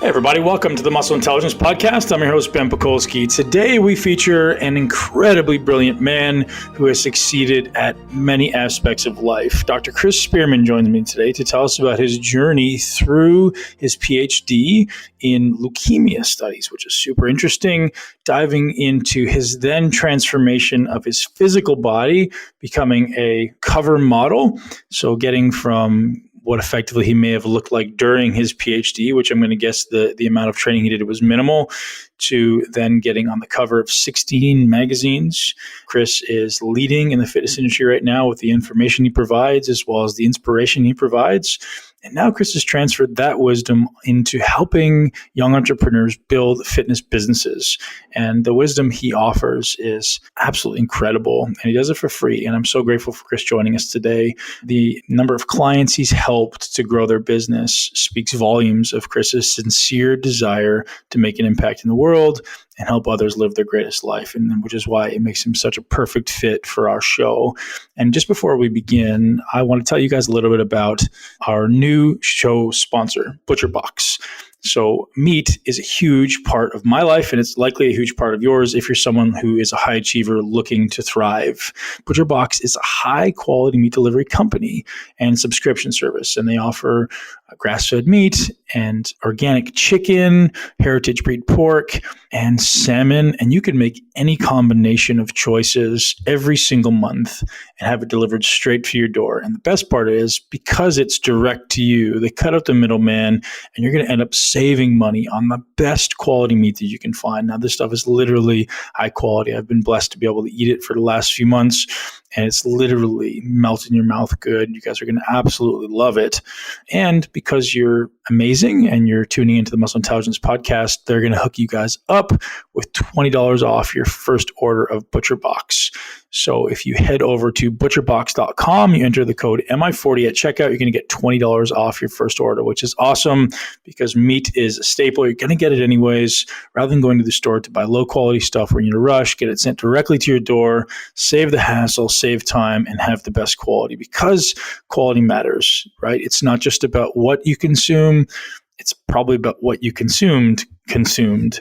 Hey everybody, welcome to the Muscle Intelligence Podcast. I'm your host, Ben Pakulski. Today we feature an incredibly brilliant man who has succeeded at many aspects of life. Dr. Chris Spearman joins me today to tell us about his journey through his Ph.D. in leukemia studies, which is super interesting, diving into his then transformation of his physical body, becoming a cover model. So getting from what effectively he may have looked like during his PhD, which I'm going to guess the amount of training he did was minimal, to then getting on the cover of 16 magazines. Chris is leading in the fitness industry right now with the information he provides as well as the inspiration he provides. And now Chris has transferred that wisdom into helping young entrepreneurs build fitness businesses. And the wisdom he offers is absolutely incredible. And he does it for free. And I'm so grateful for Chris joining us today. The number of clients he's helped to grow their business speaks volumes of Chris's sincere desire to make an impact in the world and help others live their greatest life, and which is why it makes him such a perfect fit for our show. And just before we begin, I want to tell you guys a little bit about our new show sponsor, ButcherBox. So meat is a huge part of my life, and it's likely a huge part of yours if you're someone who is a high achiever looking to thrive. ButcherBox is a high-quality meat delivery company and subscription service, and they offer grass-fed meat and organic chicken, heritage breed pork, and salmon. And you can make any combination of choices every single month and have it delivered straight to your door. And the best part is, because it's direct to you, they cut out the middleman, and you're going to end up saving money on the best quality meat that you can find. Now, this stuff is literally high quality. I've been blessed to be able to eat it for the last few months, and it's literally melt in your mouth good. You guys are going to absolutely love it. And because you're amazing and you're tuning into the Muscle Intelligence Podcast, they're going to hook you guys up with $20 off your first order of ButcherBox. So if you head over to butcherbox.com, you enter the code MI40 at checkout, you're going to get $20 off your first order, which is awesome because meat is a staple. You're going to get it anyways. Rather than going to the store to buy low quality stuff where you need to rush, get it sent directly to your door, save the hassle, save time, and have the best quality, because quality matters, right? It's not just about what you consume. It's probably about what you consumed.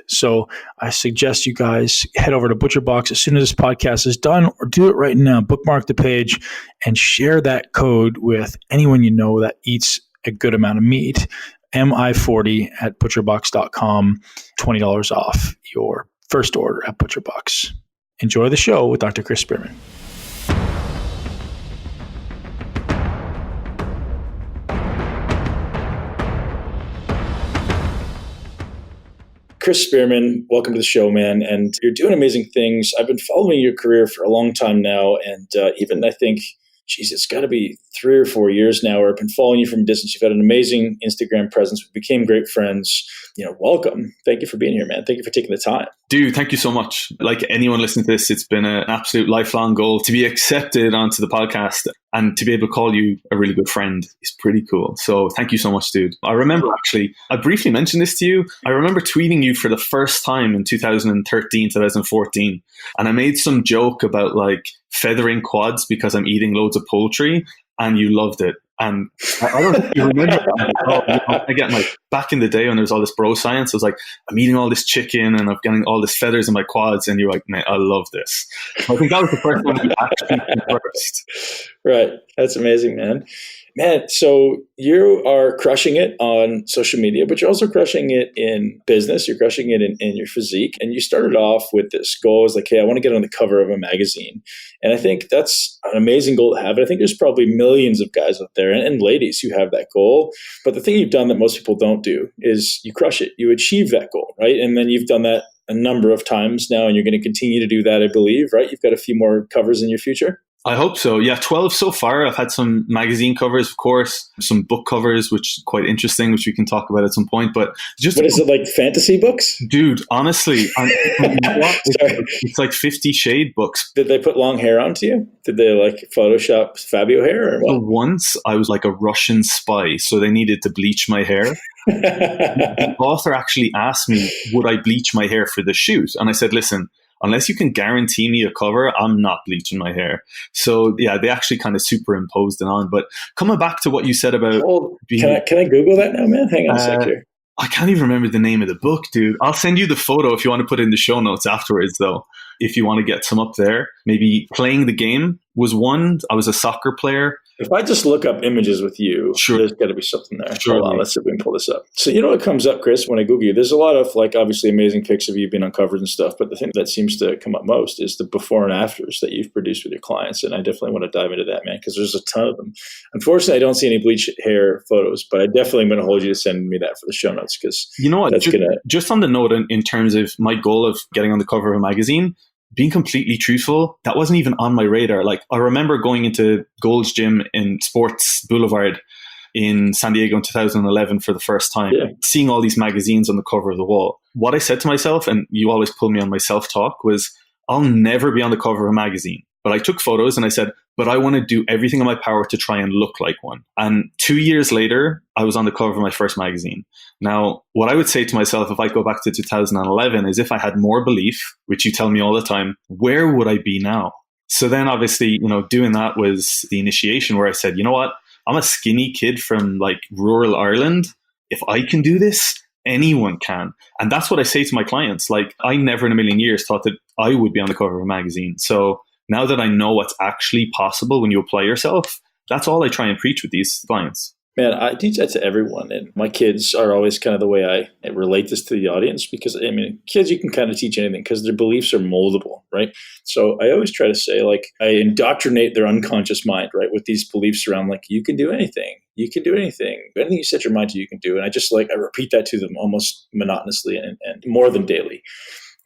So I suggest you guys head over to ButcherBox as soon as this podcast is done, or do it right now. Bookmark the page and share that code with anyone you know that eats a good amount of meat. MI40 at butcherbox.com, $20 off your first order at ButcherBox. Enjoy the show with Dr. Chris Spearman. Chris Spearman, welcome to the show, man. And you're doing amazing things. I've been following your career for a long time now. And even I think, geez, it's got to be 3 or 4 years now where I've been following you from a distance. You've had an amazing Instagram presence. We became great friends. Welcome. Thank you for being here, man. Thank you for taking the time. Dude, thank you so much. Like anyone listening to this, it's been an absolute lifelong goal to be accepted onto the podcast, and to be able to call you a really good friend is pretty cool. So thank you so much, dude. I remember actually, I briefly mentioned this to you. I remember tweeting you for the first time in 2013, 2014. And I made some joke about like feathering quads because I'm eating loads of poultry, and you loved it. And I don't know if you remember that. Again, like back in the day when there was all this bro science, I was like, I'm eating all this chicken and I'm getting all this feathers in my quads. And you're like, man, I love this. I think that was the first one we actually conversed. Right. That's amazing, man. Man, so you are crushing it on social media, but you're also crushing it in business. You're crushing it in your physique. And you started off with this goal. It's like, hey, I want to get on the cover of a magazine. And I think that's an amazing goal to have. And I think there's probably millions of guys out there and ladies who have that goal. But the thing you've done that most people don't do is you crush it. You achieve that goal, right? And then you've done that a number of times now, and you're going to continue to do that, I believe, right? You've got a few more covers in your future. I hope so. Yeah, 12 so far. I've had some magazine covers, of course, some book covers, which is quite interesting, which we can talk about at some point. But just what is it, like fantasy books? Dude, honestly, it's like 50 Shade books. Did they put long hair onto you? Did they like Photoshop Fabio hair? Or what? Well, once I was like a Russian spy, so they needed to bleach my hair. The author actually asked me, would I bleach my hair for the shoot? And I said, listen, unless you can guarantee me a cover, I'm not bleaching my hair. So yeah, they actually kind of superimposed it on. But coming back to what you said about... can I Google that now, man? Hang on a sec here. I can't even remember the name of the book, dude. I'll send you the photo if you want to put it in the show notes afterwards, though. If you want to get some up there, maybe Playing the Game was one. I was a soccer player. If I just look up images with you, Sure. There's got to be something there. Sure. Hold on, let's see if we can pull this up. So you know what comes up, Chris, when I Google you? There's a lot of obviously amazing pics of you being on covers and stuff, but the thing that seems to come up most is the before and afters that you've produced with your clients. And I definitely want to dive into that, man, because there's a ton of them. Unfortunately, I don't see any bleach hair photos, but I definitely am going to hold you to send me that for the show notes, because you know what? Just on the note, in terms of my goal of getting on the cover of a magazine, being completely truthful, that wasn't even on my radar. I remember going into Gold's Gym in Sports Boulevard in San Diego in 2011 for the first time, seeing all these magazines on the cover of the wall. What I said to myself, and you always pull me on my self-talk, was I'll never be on the cover of a magazine. But I took photos and I said, but I want to do everything in my power to try and look like one. And 2 years later, I was on the cover of my first magazine. Now, what I would say to myself if I go back to 2011 is if I had more belief, which you tell me all the time, where would I be now? So then obviously, doing that was the initiation where I said, you know what? I'm a skinny kid from rural Ireland. If I can do this, anyone can. And that's what I say to my clients. I never in a million years thought that I would be on the cover of a magazine. So now that I know what's actually possible when you apply yourself, that's all I try and preach with these clients. Man, I teach that to everyone. And my kids are always kind of the way I relate this to the audience, because, kids, you can kind of teach anything because their beliefs are moldable, right? So I always try to say, I indoctrinate their unconscious mind, right, with these beliefs around, you can do anything. You can do anything. Anything you set your mind to, you can do. And I just, I repeat that to them almost monotonously and more than daily.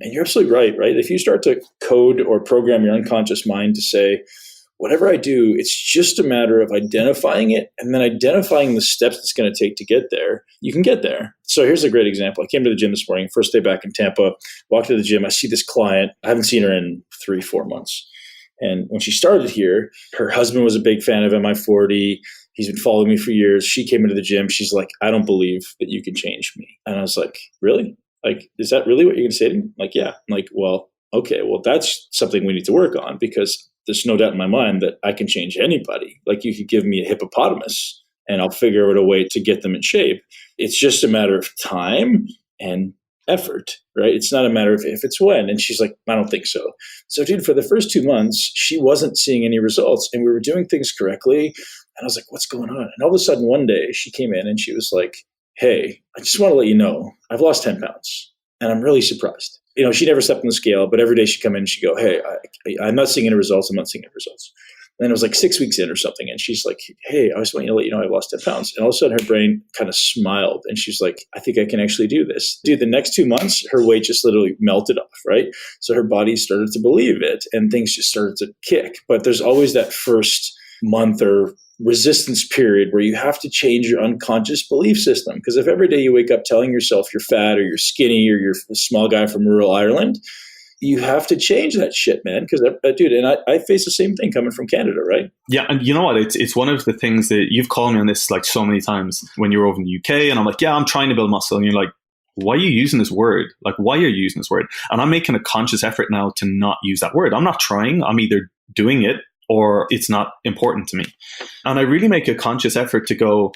And you're absolutely right? If you start to code or program your unconscious mind to say, whatever I do, it's just a matter of identifying it and then identifying the steps it's going to take to get there, you can get there. So here's a great example. I came to the gym this morning, first day back in Tampa, walked to the gym. I see this client. I haven't seen her in 3-4 months. And when she started here, her husband was a big fan of MI40. He's been following me for years. She came into the gym. She's like, I don't believe that you can change me. And I was like, really? Is that really what you're going to say to me? Yeah. I'm like, well, okay, well, that's something we need to work on, because there's no doubt in my mind that I can change anybody. You could give me a hippopotamus and I'll figure out a way to get them in shape. It's just a matter of time and effort, right? It's not a matter of if, it's when. And she's like, I don't think so. So, dude, for the first 2 months, she wasn't seeing any results and we were doing things correctly. And I was like, what's going on? And all of a sudden one day she came in and she was like, hey, I just want to let you know, I've lost 10 pounds and I'm really surprised. She never stepped on the scale, but every day she'd come in and she'd go, hey, I'm not seeing any results. I'm not seeing any results. And then it was 6 weeks in or something. And she's like, hey, I just want to let you know I've lost 10 pounds. And all of a sudden her brain kind of smiled. And she's like, I think I can actually do this. Dude, the next 2 months, her weight just literally melted off, right? So her body started to believe it and things just started to kick. But there's always that first month or resistance period where you have to change your unconscious belief system. Because if every day you wake up telling yourself you're fat or you're skinny or you're a small guy from rural Ireland, you have to change that shit, man. Because, dude, and I face the same thing coming from Canada, right? Yeah, and you know what? It's one of the things that you've called me on this so many times when you were over in the UK, and I'm like, yeah, I'm trying to build muscle, and you're like, why are you using this word? Why are you using this word? And I'm making a conscious effort now to not use that word. I'm not trying. I'm either doing it or it's not important to me. And I really make a conscious effort to go,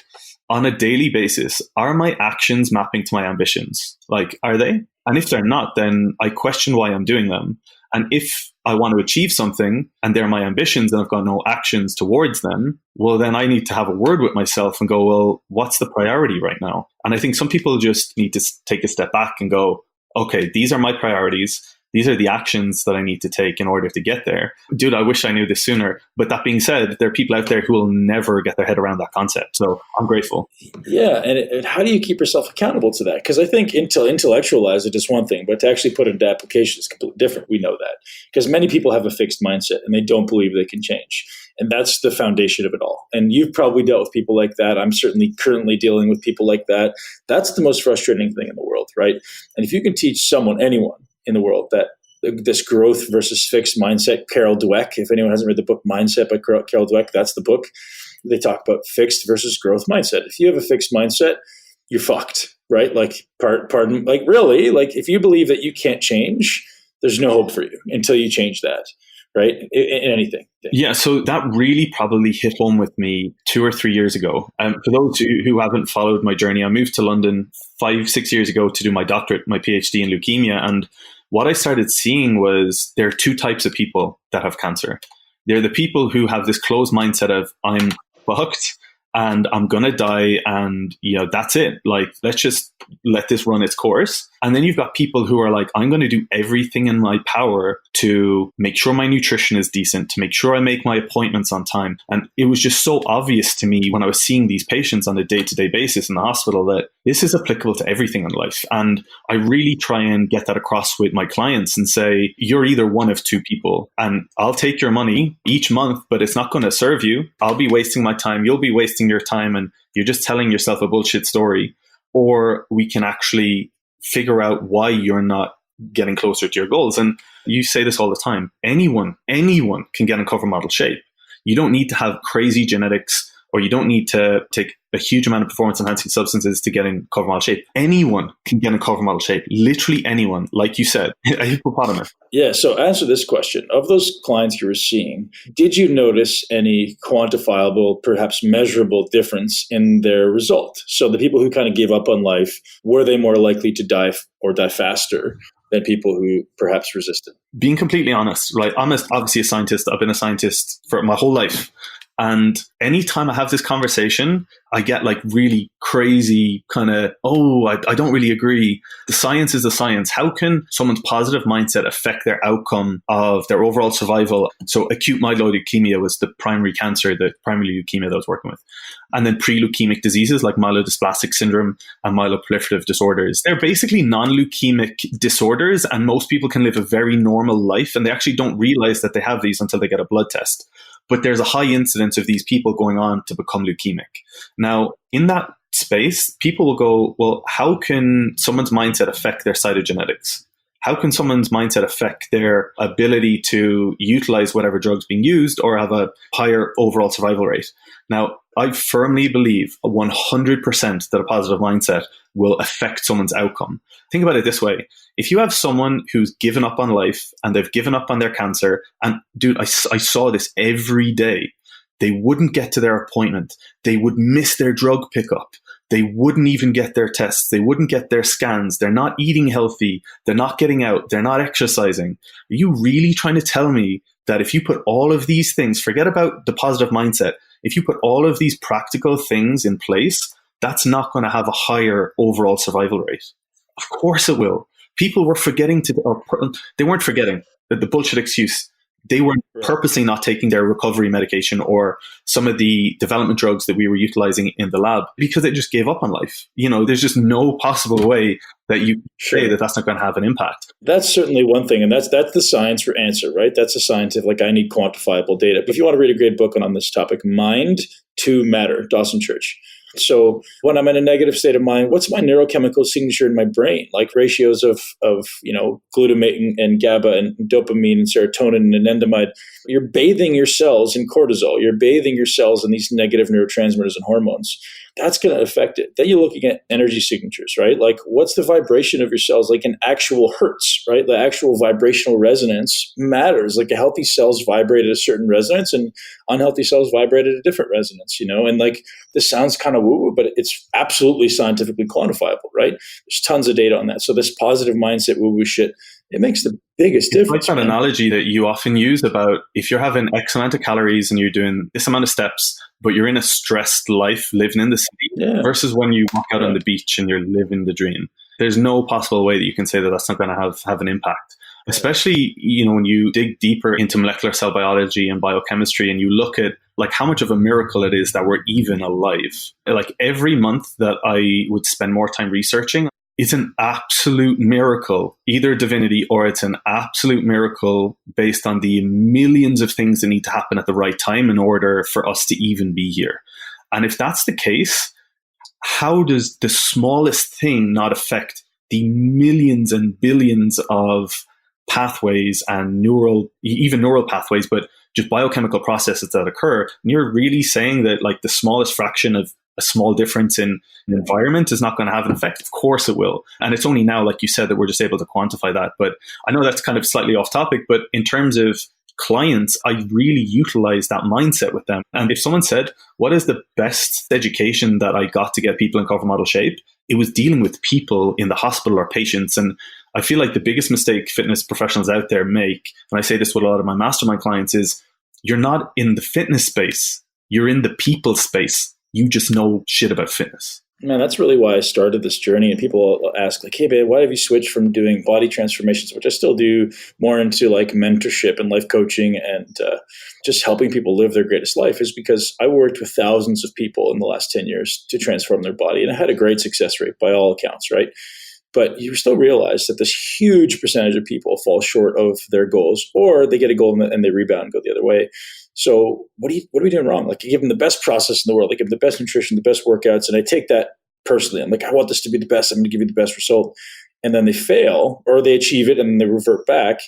on a daily basis, are my actions mapping to my ambitions? Are they? And if they're not, then I question why I'm doing them. And if I want to achieve something and they're my ambitions and I've got no actions towards them, well, then I need to have a word with myself and go, well, what's the priority right now? And I think some people just need to take a step back and go, okay, these are my priorities. These are the actions that I need to take in order to get there. Dude, I wish I knew this sooner. But that being said, there are people out there who will never get their head around that concept. So I'm grateful. Yeah. And how do you keep yourself accountable to that? Because I think intellectualize it is one thing, but to actually put it into application is completely different. We know that. Because many people have a fixed mindset and they don't believe they can change. And that's the foundation of it all. And you've probably dealt with people like that. I'm certainly currently dealing with people like that. That's the most frustrating thing in the world, right? And if you can teach anyone in the world, that this growth versus fixed mindset, Carol Dweck, if anyone hasn't read the book Mindset by Carol Dweck, that's the book. They talk about fixed versus growth mindset. If you have a fixed mindset, you're fucked, right? Really, if you believe that you can't change, there's no hope for you until you change that, right? In anything. Yeah, so that really probably hit home with me 2 or 3 years ago. For those who haven't followed my journey, I moved to London 5, 6 years ago to do my doctorate, my PhD in leukemia. And what I started seeing was there are two types of people that have cancer. They're the people who have this closed mindset of, I'm fucked and I'm going to die and, that's it. Like, let's just let this run its course. And then you've got people who are like, I'm going to do everything in my power to make sure my nutrition is decent, to make sure I make my appointments on time. And it was just so obvious to me when I was seeing these patients on a day-to-day basis in the hospital that this is applicable to everything in life. And I really try and get that across with my clients and say, you're either one of two people, and I'll take your money each month, but it's not going to serve you. I'll be wasting my time. You'll be wasting your time, and you're just telling yourself a bullshit story. Or we can actually figure out why you're not getting closer to your goals. And you say this all the time. Anyone can get in cover model shape. You don't need to have crazy genetics, or you don't need to take a huge amount of performance enhancing substances to get in cover model shape. Anyone can get in cover model shape. Literally anyone, like you said, a hippopotamus. Yeah. So answer this question. Of those clients you were seeing, did you notice any quantifiable, perhaps measurable difference in their result? So the people who kind of gave up on life, were they more likely to die or die faster than people who perhaps resisted? Being completely honest, right? I'm obviously a scientist. I've been a scientist for my whole life. And anytime I have this conversation, I get like really crazy kind of, I don't really agree. The science is the science. How can someone's positive mindset affect their outcome of their overall survival? So acute myeloid leukemia was the primary cancer, the primary leukemia that I was working with. And then pre-leukemic diseases like myelodysplastic syndrome and myeloproliferative disorders. They're basically non-leukemic disorders, and most people can live a very normal life, and they actually don't realize that they have these until they get a blood test. But there's a high incidence of these people going on to become leukemic. Now, in that space, people will go, well, how can someone's mindset affect their cytogenetics? How can someone's mindset affect their ability to utilize whatever drug's being used or have a higher overall survival rate? Now, I firmly believe 100% that a positive mindset will affect someone's outcome. Think about it this way. If you have someone who's given up on life and they've given up on their cancer, and dude, I saw this every day. They wouldn't get to their appointment. They would miss their drug pickup. They wouldn't even get their tests. They wouldn't get their scans. They're not eating healthy. They're not getting out. They're not exercising. Are you really trying to tell me that if you put all of these things, forget about the positive mindset, if you put all of these practical things in place, that's not going to have a higher overall survival rate? Of course it will. People were forgetting they weren't forgetting the bullshit excuse. They were purposely not taking their recovery medication or some of the development drugs that we were utilizing in the lab because they just gave up on life. There's just no possible way that you say that that's not going to have an impact. That's certainly one thing. And that's the science for answer, right? That's a scientific, I need quantifiable data. If you want to read a great book on this topic, Mind to Matter, Dawson Church. So when I'm in a negative state of mind, what's my neurochemical signature in my brain? Like ratios of glutamate and GABA and dopamine and serotonin and anandamide. You're bathing your cells in cortisol. You're bathing your cells in these negative neurotransmitters and hormones. That's going to affect it. Then you're looking at energy signatures, right? Like what's the vibration of your cells, like in actual hertz, right? The actual vibrational resonance matters. Like healthy cells vibrate at a certain resonance and unhealthy cells vibrate at a different resonance, and like this sounds kind of woo-woo, but it's absolutely scientifically quantifiable, right? There's tons of data on that. So this positive mindset woo-woo shit, it makes the biggest difference. It's like that analogy that you often use about if you're having X amount of calories and you're doing this amount of steps, but you're in a stressed life living in the city versus when you walk out on the beach and you're living the dream. There's no possible way that you can say that that's not going to have an impact. Especially, when you dig deeper into molecular cell biology and biochemistry and you look at like how much of a miracle it is that we're even alive. Like every month that I would spend more time researching, it's an absolute miracle, either divinity or it's an absolute miracle based on the millions of things that need to happen at the right time in order for us to even be here. And if that's the case, how does the smallest thing not affect the millions and billions of pathways and neural pathways, but just biochemical processes that occur? And you're really saying that like the smallest fraction of a small difference in the environment is not going to have an effect? Of course it will. And it's only now, like you said, that we're just able to quantify that. But I know that's kind of slightly off topic, but in terms of clients, I really utilize that mindset with them. And if someone said, what is the best education that I got to get people in cover model shape? It was dealing with people in the hospital or patients. And I feel like the biggest mistake fitness professionals out there make, and I say this with a lot of my mastermind clients, is you're not in the fitness space. You're in the people space. You just know shit about fitness. Man, that's really why I started this journey. And people ask, like, hey, babe, why have you switched from doing body transformations, which I still do, more into like mentorship and life coaching and just helping people live their greatest life? Is because I worked with thousands of people in the last 10 years to transform their body. And I had a great success rate by all accounts, right? But you still realize that this huge percentage of people fall short of their goals, or they get a goal and they rebound and go the other way. So what are we doing wrong? Like, you give them the best process in the world, I give them the best nutrition, the best workouts, and I take that personally. I'm like, I want this to be the best. I'm going to give you the best result. And then they fail, or they achieve it and then they revert back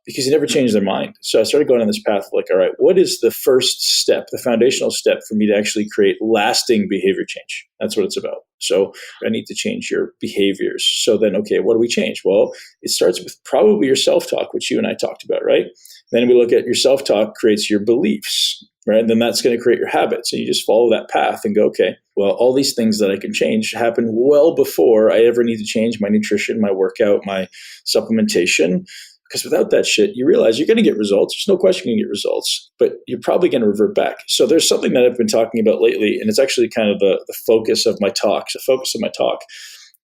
because they never change their mind. So I started going on this path of like, all right, what is the first step, the foundational step for me to actually create lasting behavior change? That's what it's about. So I need to change your behaviors. So then, okay, what do we change? Well, it starts with probably your self-talk, which you and I talked about, right? Then we look at your self-talk creates your beliefs, right? And then that's going to create your habits. And you just follow that path and go, okay, well, all these things that I can change happen well before I ever need to change my nutrition, my workout, my supplementation. Because without that shit, you realize you're going to get results. There's no question you're going to get results, but you're probably going to revert back. So there's something that I've been talking about lately, and it's actually kind of the focus of my talk. The focus of my talk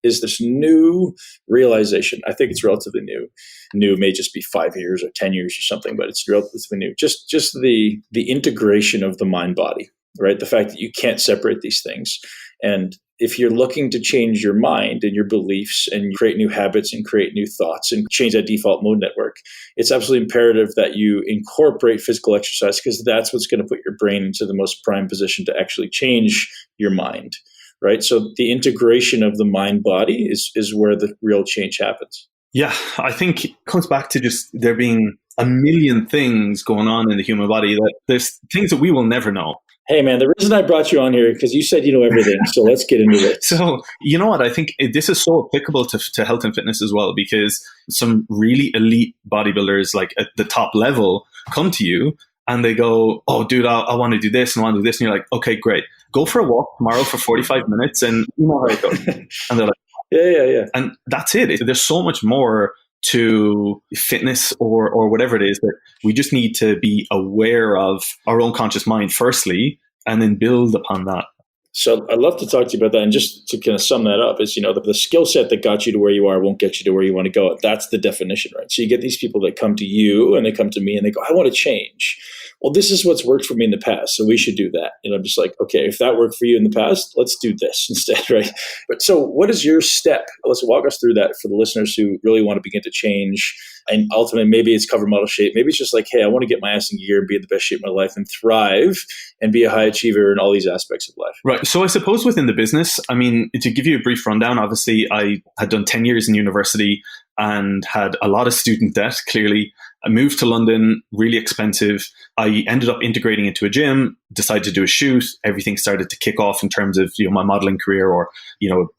is this new realization. I think it's relatively new. New may just be 5 years or 10 years or something, but it's relatively new. Just the integration of the mind body, right? The fact that you can't separate these things. And if you're looking to change your mind and your beliefs and create new habits and create new thoughts and change that default mode network, it's absolutely imperative that you incorporate physical exercise, because that's what's going to put your brain into the most prime position to actually change your mind, right? So the integration of the mind body is where the real change happens. Yeah, I think it comes back to just there being a million things going on in the human body, that there's things that we will never know. Hey, man, the reason I brought you on here because you said you know everything. So let's get into it. So, you know what? I think this is so applicable to health and fitness as well, because some really elite bodybuilders, like at the top level, come to you and they go, oh, dude, I want to do this and I want to do this. And you're like, okay, great. Go for a walk tomorrow for 45 minutes and you know how it goes. And they're like, yeah. And that's it. There's so much more to fitness or whatever it is, that we just need to be aware of our own conscious mind firstly, and then build upon that. So I'd love to talk to you about that. And just to kind of sum that up is, the skill set that got you to where you are won't get you to where you want to go. That's the definition, right? So you get these people that come to you and they come to me and they go, I want to change. Well, this is what's worked for me in the past, so we should do that. And I'm just like, okay, if that worked for you in the past, let's do this instead, right? But so what is your step? Let's walk us through that for the listeners who really want to begin to change. And ultimately, maybe it's cover model shape. Maybe it's just like, hey, I want to get my ass in gear and be in the best shape of my life and thrive and be a high achiever in all these aspects of life. Right. So I suppose within the business, I mean, to give you a brief rundown, obviously, I had done 10 years in university and had a lot of student debt, clearly. I moved to London, really expensive. I ended up integrating into a gym, decided to do a shoot. Everything started to kick off in terms of, my modeling career or,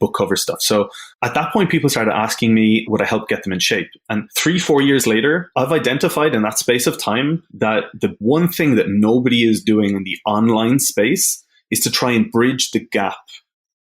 book cover stuff. So at that point, people started asking me, would I help get them in shape? And 3-4 years later, I've identified in that space of time that the one thing that nobody is doing in the online space is to try and bridge the gap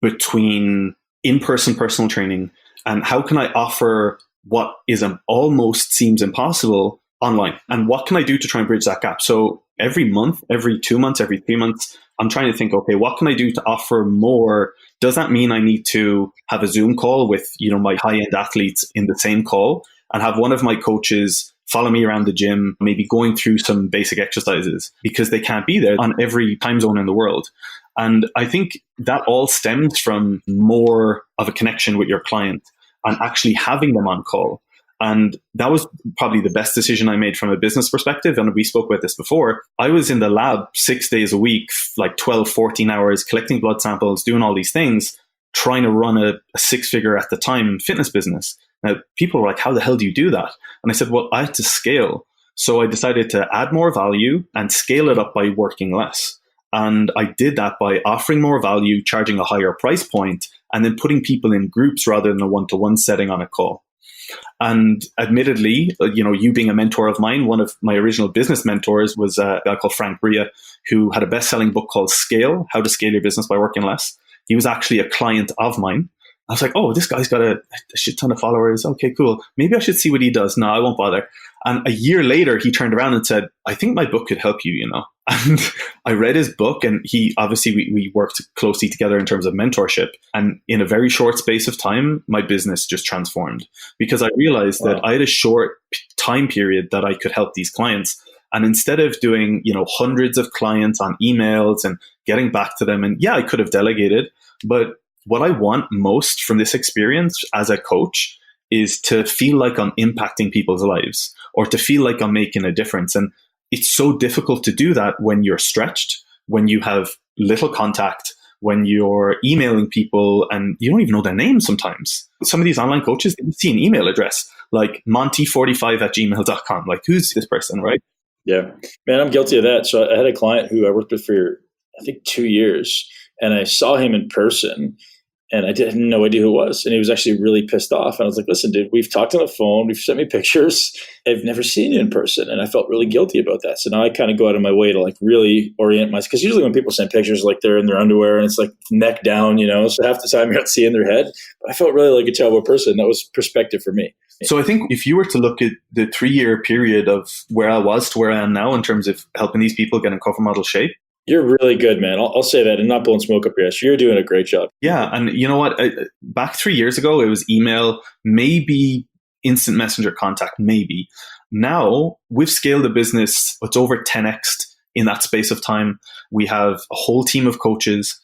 between in-person personal training and how can I offer what is almost seems impossible online, and what can I do to try and bridge that gap? So every month, every 2 months, every 3 months, I'm trying to think, okay, what can I do to offer more? Does that mean I need to have a Zoom call with, my high-end athletes in the same call and have one of my coaches follow me around the gym, maybe going through some basic exercises because they can't be there on every time zone in the world? And I think that all stems from more of a connection with your client and actually having them on call. And that was probably the best decision I made from a business perspective. And we spoke about this before. I was in the lab 6 days a week, like 12, 14 hours, collecting blood samples, doing all these things, trying to run a 6-figure at the time fitness business. Now, people were like, how the hell do you do that? And I said, well, I had to scale. So I decided to add more value and scale it up by working less. And I did that by offering more value, charging a higher price point, and then putting people in groups rather than a one-to-one setting on a call. And admittedly, you being a mentor of mine, one of my original business mentors was a guy called Frank Bria, who had a best-selling book called Scale, How to Scale Your Business by Working Less. He was actually a client of mine. I was like, oh, this guy's got a shit ton of followers. Okay, cool. Maybe I should see what he does. No, I won't bother. And a year later, he turned around and said, I think my book could help you, And I read his book, and we worked closely together in terms of mentorship. And in a very short space of time, my business just transformed because I realized that I had a short time period that I could help these clients. And instead of doing, hundreds of clients on emails and getting back to them, and yeah, I could have delegated, but what I want most from this experience as a coach is to feel like I'm impacting people's lives or to feel like I'm making a difference. And it's so difficult to do that when you're stretched, when you have little contact, when you're emailing people and you don't even know their names sometimes. Some of these online coaches, they see an email address like monty45@gmail.com. Like, who's this person, right? Yeah. Man, I'm guilty of that. So I had a client who I worked with for, I think, 2 years, and I saw him in person. And I had no idea who it was. And he was actually really pissed off. And I was like, listen, dude, we've talked on the phone. We've sent me pictures. I've never seen you in person. And I felt really guilty about that. So now I kind of go out of my way to like really orient myself. Because usually when people send pictures, like they're in their underwear and it's like neck down, So half the time you're not seeing their head. But I felt really like a terrible person. That was perspective for me. So I think if you were to look at the 3-year period of where I was to where I am now in terms of helping these people get in cover model shape, you're really good, man. I'll say that and not blowing smoke up your ass. You're doing a great job. Yeah. And you know what? Back 3 years ago, it was email, maybe instant messenger contact, maybe. Now we've scaled the business. It's over 10x in that space of time. We have a whole team of coaches,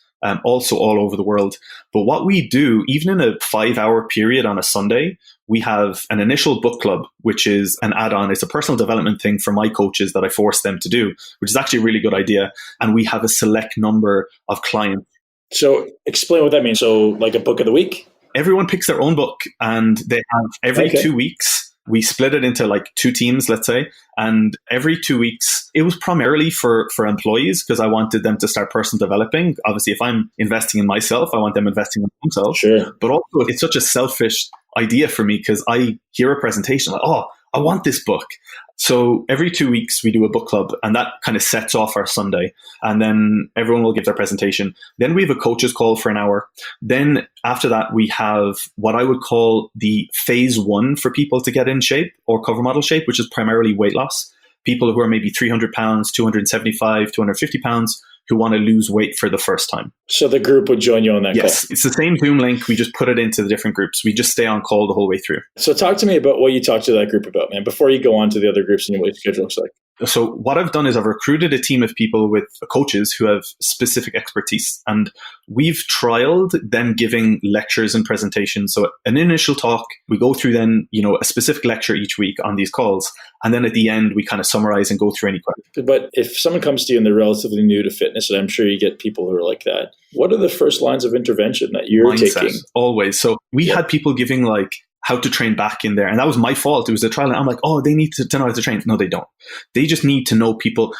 also all over the world. But what we do, even in a 5-hour period on a Sunday, we have an initial book club, which is an add-on. It's a personal development thing for my coaches that I force them to do, which is actually a really good idea. And we have a select number of clients. So explain what that means. So like a book of the week? Everyone picks their own book, and they have every 2 weeks. We split it into like 2 teams, let's say. And every 2 weeks, it was primarily for employees because I wanted them to start personal developing. Obviously, if I'm investing in myself, I want them investing in themselves. Sure. But also, it's such a selfish idea for me because I hear a presentation like, oh, I want this book. So every 2 weeks we do a book club, and that kind of sets off our Sunday. And then everyone will give their presentation. Then we have a coaches call for an hour. Then after that, we have what I would call the phase 1 for people to get in shape or cover model shape, which is primarily weight loss. People who are maybe 300 pounds, 275, 250 pounds, who want to lose weight for the first time. So the group would join you on that call? Yes, it's the same Zoom link. We just put it into the different groups. We just stay on call the whole way through. So talk to me about what you talk to that group about, man, before you go on to the other groups and what your schedule looks like. So what I've done is I've recruited a team of people with coaches who have specific expertise, and we've trialed them giving lectures and presentations. So an initial talk, we go through then, a specific lecture each week on these calls. And then at the end, we kind of summarize and go through any questions. But if someone comes to you and they're relatively new to fitness, and I'm sure you get people who are like that, what are the first lines of intervention that you're taking? Always. So we had people giving like how to train back in there. And that was my fault. It was a trial. And I'm like, oh, they need to know how to train. No, they don't. They just need to know people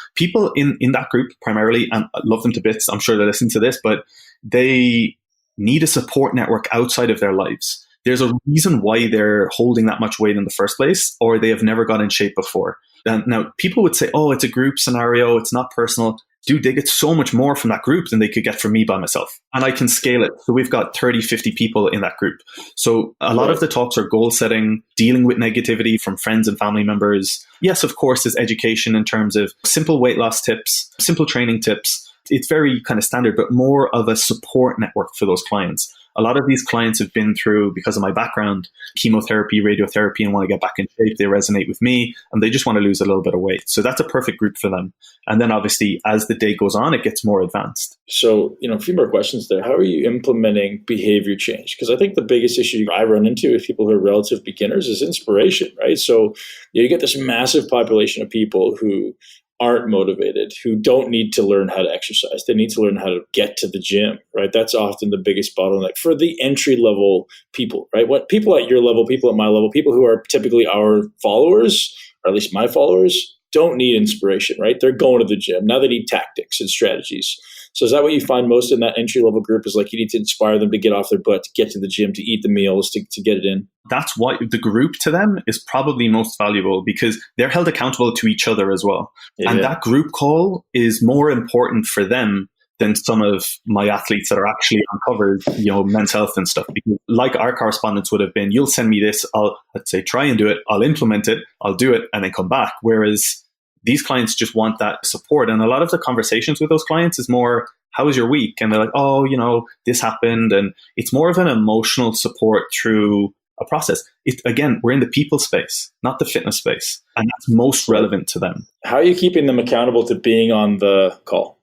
in that group primarily, and I love them to bits. I'm sure they listen to this, but they need a support network outside of their lives. There's a reason why they're holding that much weight in the first place, or they have never got in shape before. And now people would say, oh, it's a group scenario. It's not personal. Dude, they get so much more from that group than they could get from me by myself. And I can scale it. So we've got 30, 50 people in that group. So a lot of the talks are goal setting, dealing with negativity from friends and family members. Yes, of course, there's education in terms of simple weight loss tips, simple training tips. It's very kind of standard, but more of a support network for those clients. A lot of these clients have been through, because of my background, chemotherapy, radiotherapy, and want to get back in shape. They resonate with me and they just want to lose a little bit of weight. So that's a perfect group for them. And then obviously, as the day goes on, it gets more advanced. So, a few more questions there. How are you implementing behavior change? Because I think the biggest issue I run into with people who are relative beginners is inspiration, right? So you get this massive population of people who aren't motivated, who don't need to learn how to exercise. They need to learn how to get to the gym, right? That's often the biggest bottleneck for the entry level people, right? What people at your level, people at my level, people who are typically our followers, or at least my followers, don't need inspiration, right? They're going to the gym. Now they need tactics and strategies. So is that what you find most in that entry level group is like you need to inspire them to get off their butt, to get to the gym, to eat the meals, to get it in? That's why the group to them is probably most valuable because they're held accountable to each other as well. Yeah. And that group call is more important for them than some of my athletes that are actually on covers, men's health and stuff. Because like our correspondence would have been, you'll send me this, let's say, try and do it, I'll implement it, I'll do it, and then come back. Whereas these clients just want that support. And a lot of the conversations with those clients is more, how was your week? And they're like, oh, this happened. And it's more of an emotional support through a process. Again, we're in the people space, not the fitness space. And that's most relevant to them. How are you keeping them accountable to being on the call?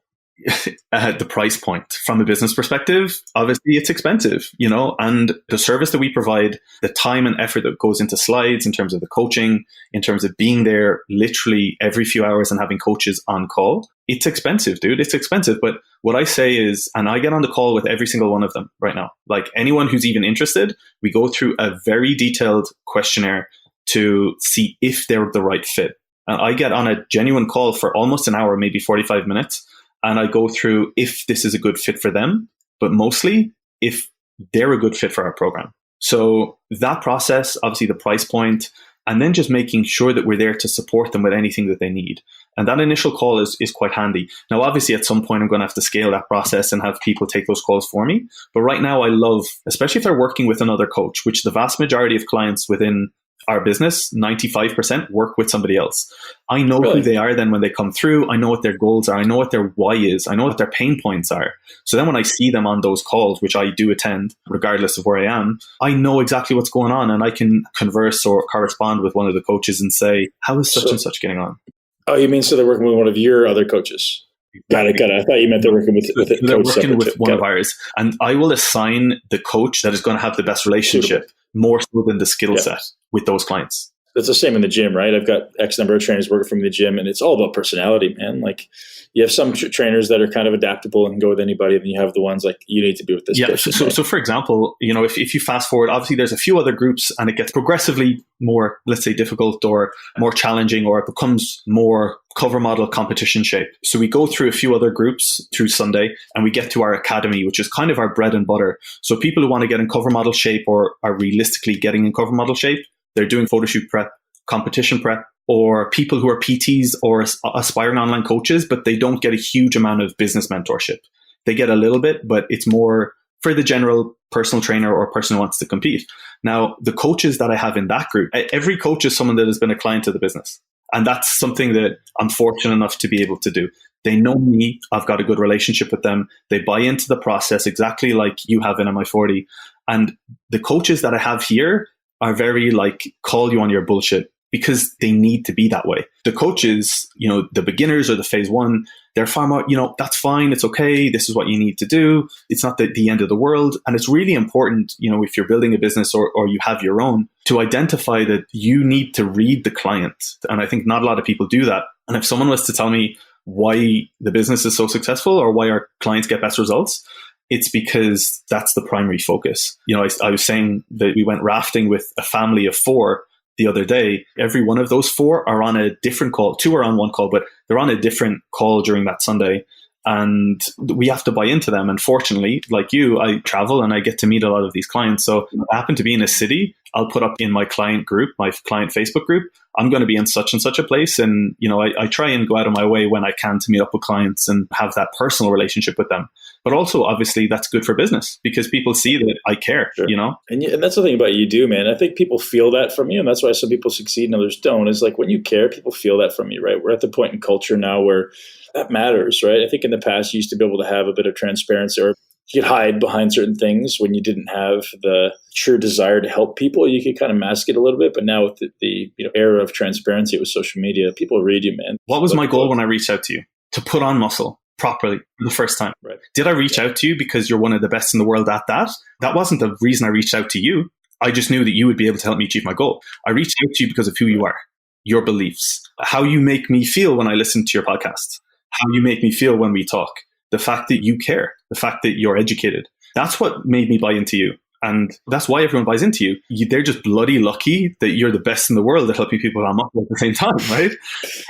The price point from a business perspective, obviously it's expensive, and the service that we provide, the time and effort that goes into slides in terms of the coaching, in terms of being there literally every few hours and having coaches on call, it's expensive, dude. It's expensive. But what I say is, and I get on the call with every single one of them right now, like anyone who's even interested, we go through a very detailed questionnaire to see if they're the right fit. And I get on a genuine call for almost an hour, maybe 45 minutes. And I go through if this is a good fit for them, but mostly if they're a good fit for our program. So that process, obviously the price point, and then just making sure that we're there to support them with anything that they need. And that initial call is quite handy. Now, obviously, at some point, I'm going to have to scale that process and have people take those calls for me. But right now, I love, especially if they're working with another coach, which the vast majority of clients within our business, 95% work with somebody else. I know who they are then when they come through. I know what their goals are. I know what their why is. I know what their pain points are. So then when I see them on those calls, which I do attend regardless of where I am, I know exactly what's going on and I can converse or correspond with one of the coaches and say, how is such and such getting on? Oh, you mean so they're working with one of your other coaches? Got it. I thought you meant they're working with a coach. They're working with one of ours. And I will assign the coach that is going to have the best relationship more so than the skill set with those clients. It's the same in the gym, right? I've got X number of trainers working for me in the gym, and it's all about personality, man. Like you have some trainers that are kind of adaptable and can go with anybody, and you have the ones like you need to be with this person. So for example, if you fast forward, obviously there's a few other groups and it gets progressively more, let's say, difficult or more challenging, or it becomes more cover model competition shape. So we go through a few other groups through Sunday and we get to our academy, which is kind of our bread and butter. So people who want to get in cover model shape or are realistically getting in cover model shape, they're doing photo shoot prep, competition prep, or people who are PTs or aspiring online coaches, but they don't get a huge amount of business mentorship. They get a little bit, but it's more for the general personal trainer or person who wants to compete. Now, the coaches that I have in that group, every coach is someone that has been a client of the business. And that's something that I'm fortunate enough to be able to do. They know me. I've got a good relationship with them. They buy into the process exactly like you have in MI40. And the coaches that I have here are very like, call you on your bullshit because they need to be that way. The coaches, the beginners or the phase one, they're far more, that's fine. It's okay. This is what you need to do. It's not the end of the world. And it's really important, if you're building a business or you have your own, to identify that you need to read the client. And I think not a lot of people do that. And if someone was to tell me why the business is so successful or why our clients get best results, it's because that's the primary focus. I was saying that we went rafting with a family of 4 the other day. Every one of those 4 are on a different call. 2 are on one call, but they're on a different call during that Sunday. And we have to buy into them. And fortunately, like you, I travel and I get to meet a lot of these clients. So if I happen to be in a city, I'll put up in my client group, my client Facebook group, I'm going to be in such and such a place. And, I try and go out of my way when I can to meet up with clients and have that personal relationship with them. But also, obviously, that's good for business because people see that I care, Sure. And that's the thing about you do, man. I think people feel that from you. And that's why some people succeed and others don't. Is like when you care, people feel that from you, right? We're at the point in culture now where that matters, right? I think in the past, you used to be able to have a bit of transparency or you could hide behind certain things when you didn't have the true desire to help people. You could kind of mask it a little bit. But now with the era of transparency with social media, people read you, man. What was my goal when I reached out to you? To put on muscle properly for the first time. Right. Did I reach out to you because you're one of the best in the world at that? That wasn't the reason I reached out to you. I just knew that you would be able to help me achieve my goal. I reached out to you because of who you are, your beliefs, how you make me feel when I listen to your podcast, how you make me feel when we talk, the fact that you care, the fact that you're educated. That's what made me buy into you. And that's why everyone buys into you. They're just bloody lucky that you're the best in the world at helping people have muscle at the same time, right?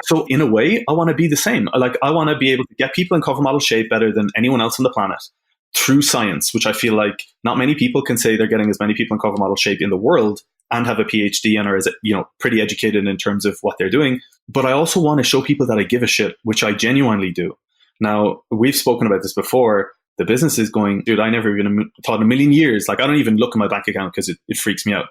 So in a way, I want to be the same. I want to be able to get people in cover model shape better than anyone else on the planet through science, which I feel like not many people can say they're getting as many people in cover model shape in the world and have a PhD and are, pretty educated in terms of what they're doing. But I also want to show people that I give a shit, which I genuinely do. Now, we've spoken about this before. The business is going, dude, I never even thought in a million years. I don't even look at my bank account because it freaks me out.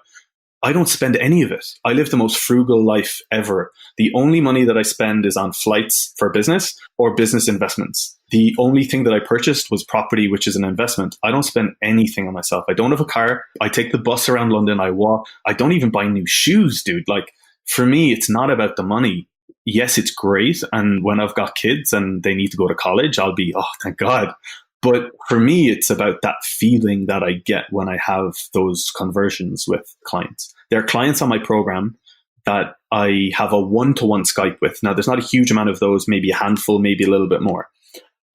I don't spend any of it. I live the most frugal life ever. The only money that I spend is on flights for business or business investments. The only thing that I purchased was property, which is an investment. I don't spend anything on myself. I don't have a car. I take the bus around London. I walk. I don't even buy new shoes, dude. For me, it's not about the money. Yes, it's great. And when I've got kids and they need to go to college, I'll be, oh, thank God. But for me, it's about that feeling that I get when I have those conversions with clients. There are clients on my program that I have a one-to-one Skype with. Now, there's not a huge amount of those, maybe a handful, maybe a little bit more.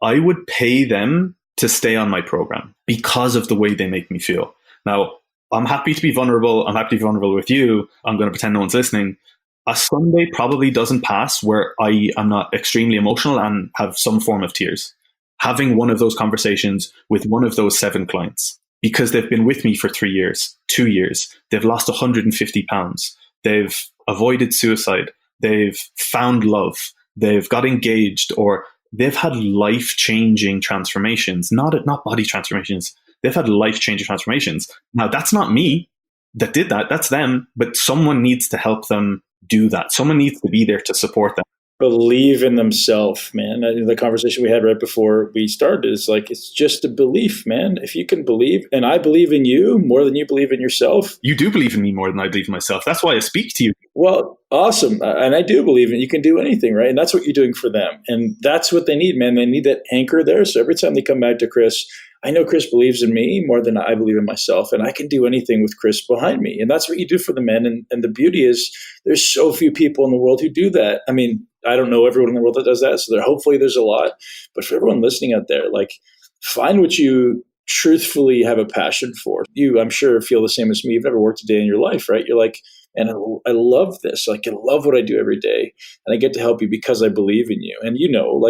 I would pay them to stay on my program because of the way they make me feel. Now, I'm happy to be vulnerable. I'm happy to be vulnerable with you. I'm going to pretend no one's listening. A Sunday probably doesn't pass where I am not extremely emotional and have some form of tears. Having one of those conversations with one of those 7 clients, because they've been with me for 3 years, 2 years, they've lost 150 pounds, they've avoided suicide, they've found love, they've got engaged, or they've had life-changing transformations, not body transformations. They've had life-changing transformations. Now, that's not me that did that. That's them. But someone needs to help them do that. Someone needs to be there to support them. Believe in themselves, man. The conversation we had right before we started is it's just a belief, man. If you can believe, and I believe in you more than you believe in yourself. You do believe in me more than I believe in myself. That's why I speak to you. Well, awesome. And I do believe in you can do anything, right? And that's what you're doing for them. And that's what they need, man. They need that anchor there. So every time they come back to Chris, I know Chris believes in me more than I believe in myself, and I can do anything with Chris behind me. And that's what you do for the men. And the beauty is there's so few people in the world who do that. I mean, I don't know everyone in the world that does that. So hopefully there's a lot. But for everyone listening out there, find what you truthfully have a passion for. You, I'm sure, feel the same as me. You've never worked a day in your life, right? You're like, and I love this. I love what I do every day. And I get to help you because I believe in you. And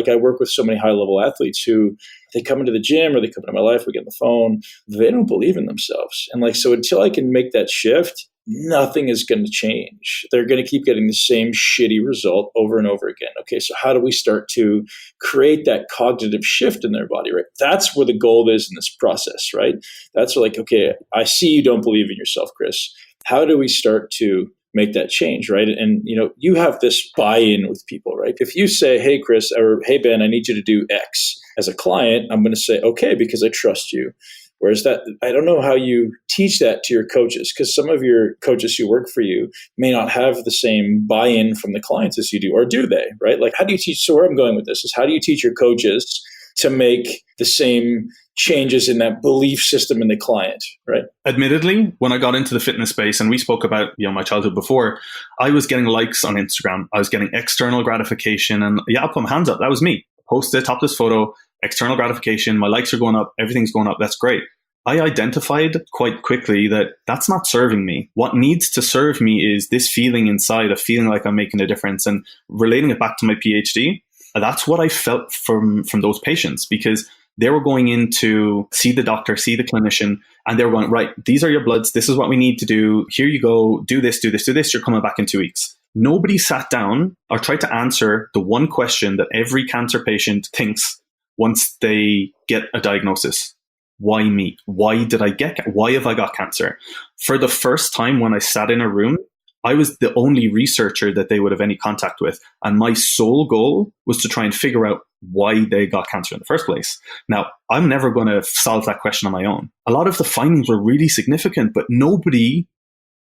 I work with so many high-level athletes who they come into the gym or they come into my life, we get on the phone, they don't believe in themselves. And so until I can make that shift, nothing is going to change. They're going to keep getting the same shitty result over and over again. Okay, so how do we start to create that cognitive shift in their body, right? That's where the goal is in this process, right? That's okay, I see you don't believe in yourself, Chris. How do we start to make that change, right? And, you have this buy-in with people, right? If you say, hey, Chris, or hey, Ben, I need you to do X as a client, I'm going to say, okay, because I trust you. Whereas I don't know how you teach that to your coaches, because some of your coaches who work for you may not have the same buy-in from the clients as you do, or do they, right? How do you teach? So where I'm going with this is how do you teach your coaches to make the same changes in that belief system in the client, right? Admittedly, when I got into the fitness space, and we spoke about my childhood before, I was getting likes on Instagram. I was getting external gratification, and I'll put my hands up. That was me. Post a topless photo, external gratification. My likes are going up. Everything's going up. That's great. I identified quite quickly that that's not serving me. What needs to serve me is this feeling inside of feeling like I'm making a difference, and relating it back to my PhD. That's what I felt from those patients, because they were going in to see the doctor, see the clinician, and they were going, right, these are your bloods. This is what we need to do. Here you go. Do this, do this, do this. You're coming back in 2 weeks. Nobody sat down or tried to answer the one question that every cancer patient thinks once they get a diagnosis. Why me? Why have I got cancer? For the first time when I sat in a room, I was the only researcher that they would have any contact with. And my sole goal was to try and figure out why they got cancer in the first place. Now, I'm never going to solve that question on my own. A lot of the findings were really significant, but nobody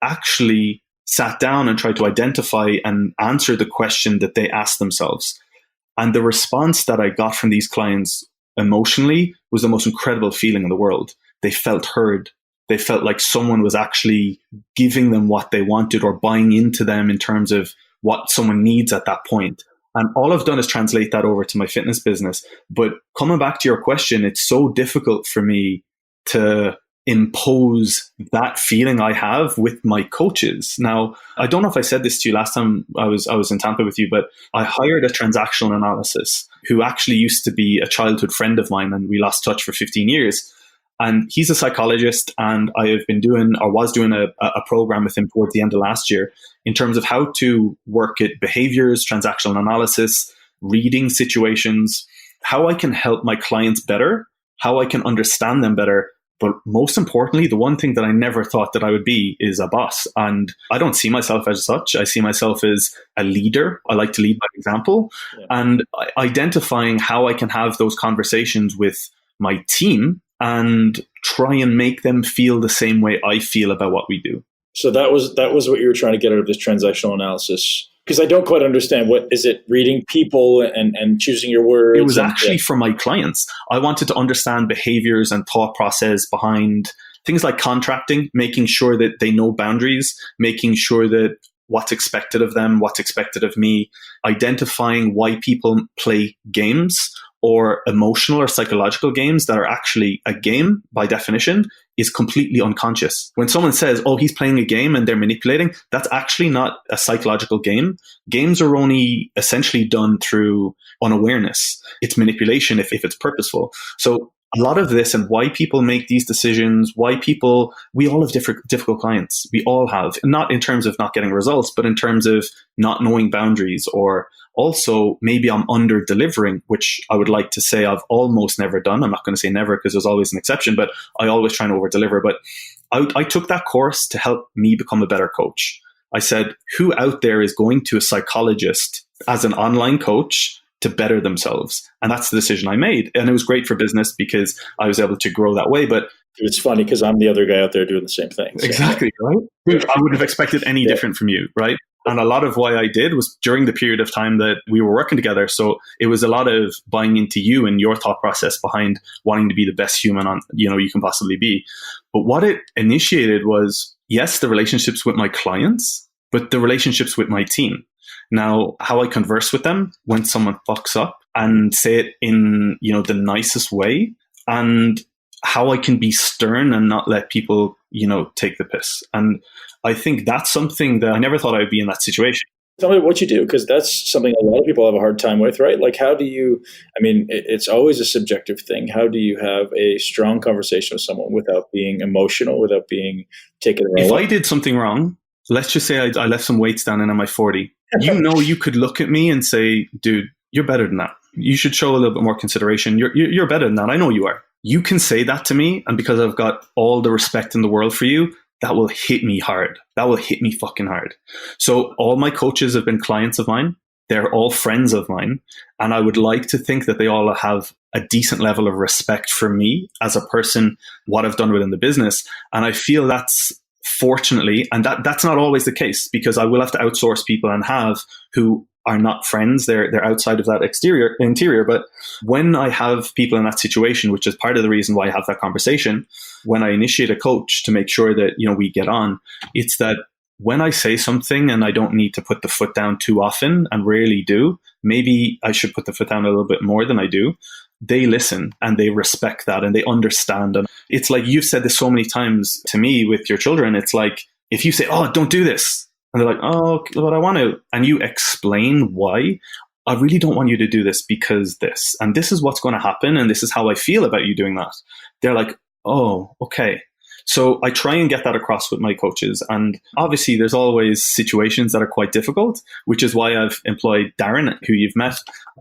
actually sat down and tried to identify and answer the question that they asked themselves. And the response that I got from these clients emotionally was the most incredible feeling in the world. They felt heard. They felt like someone was actually giving them what they wanted or buying into them in terms of what someone needs at that point. And all I've done is translate that over to my fitness business. But coming back to your question, it's so difficult for me to impose that feeling I have with my coaches. Now, I don't know if I said this to you last time I was in Tampa with you, but I hired a transactional analysis who actually used to be a childhood friend of mine, and we lost touch for 15 years. And he's a psychologist, and I have been doing, or was doing, a program with him towards the end of last year in terms of how to work at behaviors, transactional analysis, reading situations, how I can help my clients better, how I can understand them better. But most importantly, the one thing that I never thought that I would be is a boss. And I don't see myself as such. I see myself as a leader. I like to lead by example. Yeah. And identifying how I can have those conversations with my team and try and make them feel the same way I feel about what we do. So that was what you were trying to get out of this transactional analysis. Because I don't quite understand, what is it, reading people and choosing your words? It was actually for my clients. I wanted to understand behaviors and thought process behind things like contracting, making sure that they know boundaries, making sure that what's expected of them, what's expected of me, identifying why people play games or emotional or psychological games that are actually a game by definition is completely unconscious. When someone says, oh, he's playing a game and they're manipulating, that's actually not a psychological game. Games are only essentially done through unawareness. It's manipulation if it's purposeful. So a lot of this and why people make these decisions, we all have difficult clients. We all have, not in terms of not getting results, but in terms of not knowing boundaries, or also maybe I'm under delivering, which I would like to say I've almost never done. I'm not going to say never because there's always an exception, but I always try and over deliver. But I took that course to help me become a better coach. I said, who out there is going to a psychologist as an online coach to better themselves? And that's the decision I made. And it was great for business because I was able to grow that way. But it's funny because I'm the other guy out there doing the same thing. So. Exactly, right? Dude, I would have expected any different from you, right? And a lot of why I did was during the period of time that we were working together. So it was a lot of buying into you and your thought process behind wanting to be the best human you can possibly be. But what it initiated was, yes, the relationships with my clients, but the relationships with my team. Now, how I converse with them when someone fucks up and say it in, the nicest way, and how I can be stern and not let people, take the piss. And I think that's something that I never thought I would be in that situation. Tell me what you do, because that's something a lot of people have a hard time with, right? Like, how do you, it's always a subjective thing. How do you have a strong conversation with someone without being emotional, without being taken around? If I did something wrong, let's just say I left some weights down and I'm 40, you could look at me and say, dude, you're better than that. You should show a little bit more consideration. You're better than that. I know you are. You can say that to me, and because I've got all the respect in the world for you, that will hit me hard. That will hit me fucking hard. So all my coaches have been clients of mine. They're all friends of mine. And I would like to think that they all have a decent level of respect for me as a person, what I've done within the business. And I feel that's fortunately, and that's not always the case, because I will have to outsource people and have who are not friends. They're outside of that interior. But when I have people in that situation, which is part of the reason why I have that conversation, when I initiate a coach to make sure that, we get on, it's that when I say something and I don't need to put the foot down too often, and rarely do, maybe I should put the foot down a little bit more than I do. They listen and they respect that and they understand. And it's like, you've said this so many times to me with your children. It's like, if you say, oh, don't do this, and they're like, oh, but I want to. And you explain why. I really don't want you to do this because this. And this is what's going to happen. And this is how I feel about you doing that. They're like, oh, okay. So I try and get that across with my coaches. And obviously, there's always situations that are quite difficult, which is why I've employed Darren, who you've met,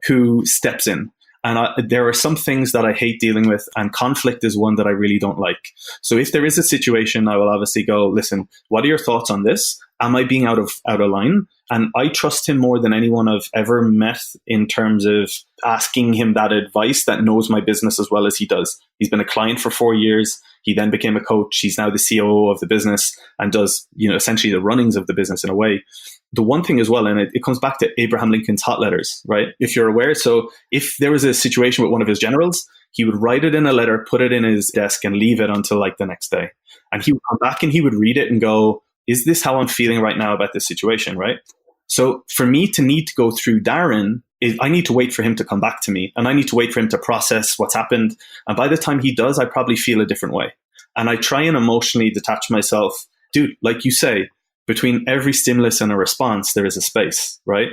who steps in. And there are some things that I hate dealing with, and conflict is one that I really don't like. So if there is a situation, I will obviously go, listen, what are your thoughts on this? Am I being out of line? And I trust him more than anyone I've ever met in terms of asking him that advice, that knows my business as well as he does. He's been a client for 4 years. He then became a coach. He's now the COO of the business and does, essentially the runnings of the business in a way. The one thing as well, and it comes back to Abraham Lincoln's hot letters, right? If you're aware. So if there was a situation with one of his generals, he would write it in a letter, put it in his desk and leave it until like the next day. And he would come back and he would read it and go, is this how I'm feeling right now about this situation, right? So for me to need to go through Darren, I need to wait for him to come back to me, and I need to wait for him to process what's happened. And by the time he does, I probably feel a different way. And I try and emotionally detach myself. Dude, like you say, between every stimulus and a response, there is a space, right?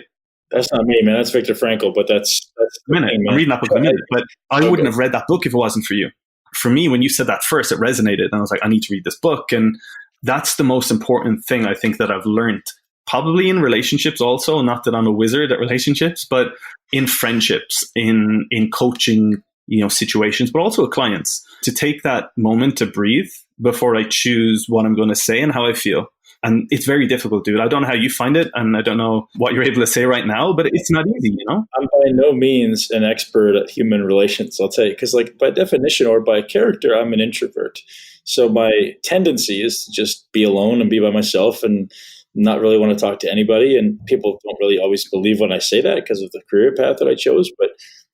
That's not me, man. That's Viktor Frankl, but that's A minute. thing, I'm man. reading that book in a minute, but I wouldn't have read that book if it wasn't for you. For me, when you said that first, it resonated. And I was like, I need to read this book. And that's the most important thing I think that I've learned, probably in relationships also, not that I'm a wizard at relationships, but in friendships, in coaching, situations, but also with clients, to take that moment to breathe before I choose what I'm going to say and how I feel. And it's very difficult, dude. I don't know how you find it, and I don't know what you're able to say right now, but it's not easy, I'm by no means an expert at human relations, I'll tell you, because by definition or by character, I'm an introvert. So my tendency is to just be alone and be by myself and not really want to talk to anybody. And people don't really always believe when I say that because of the career path that I chose, but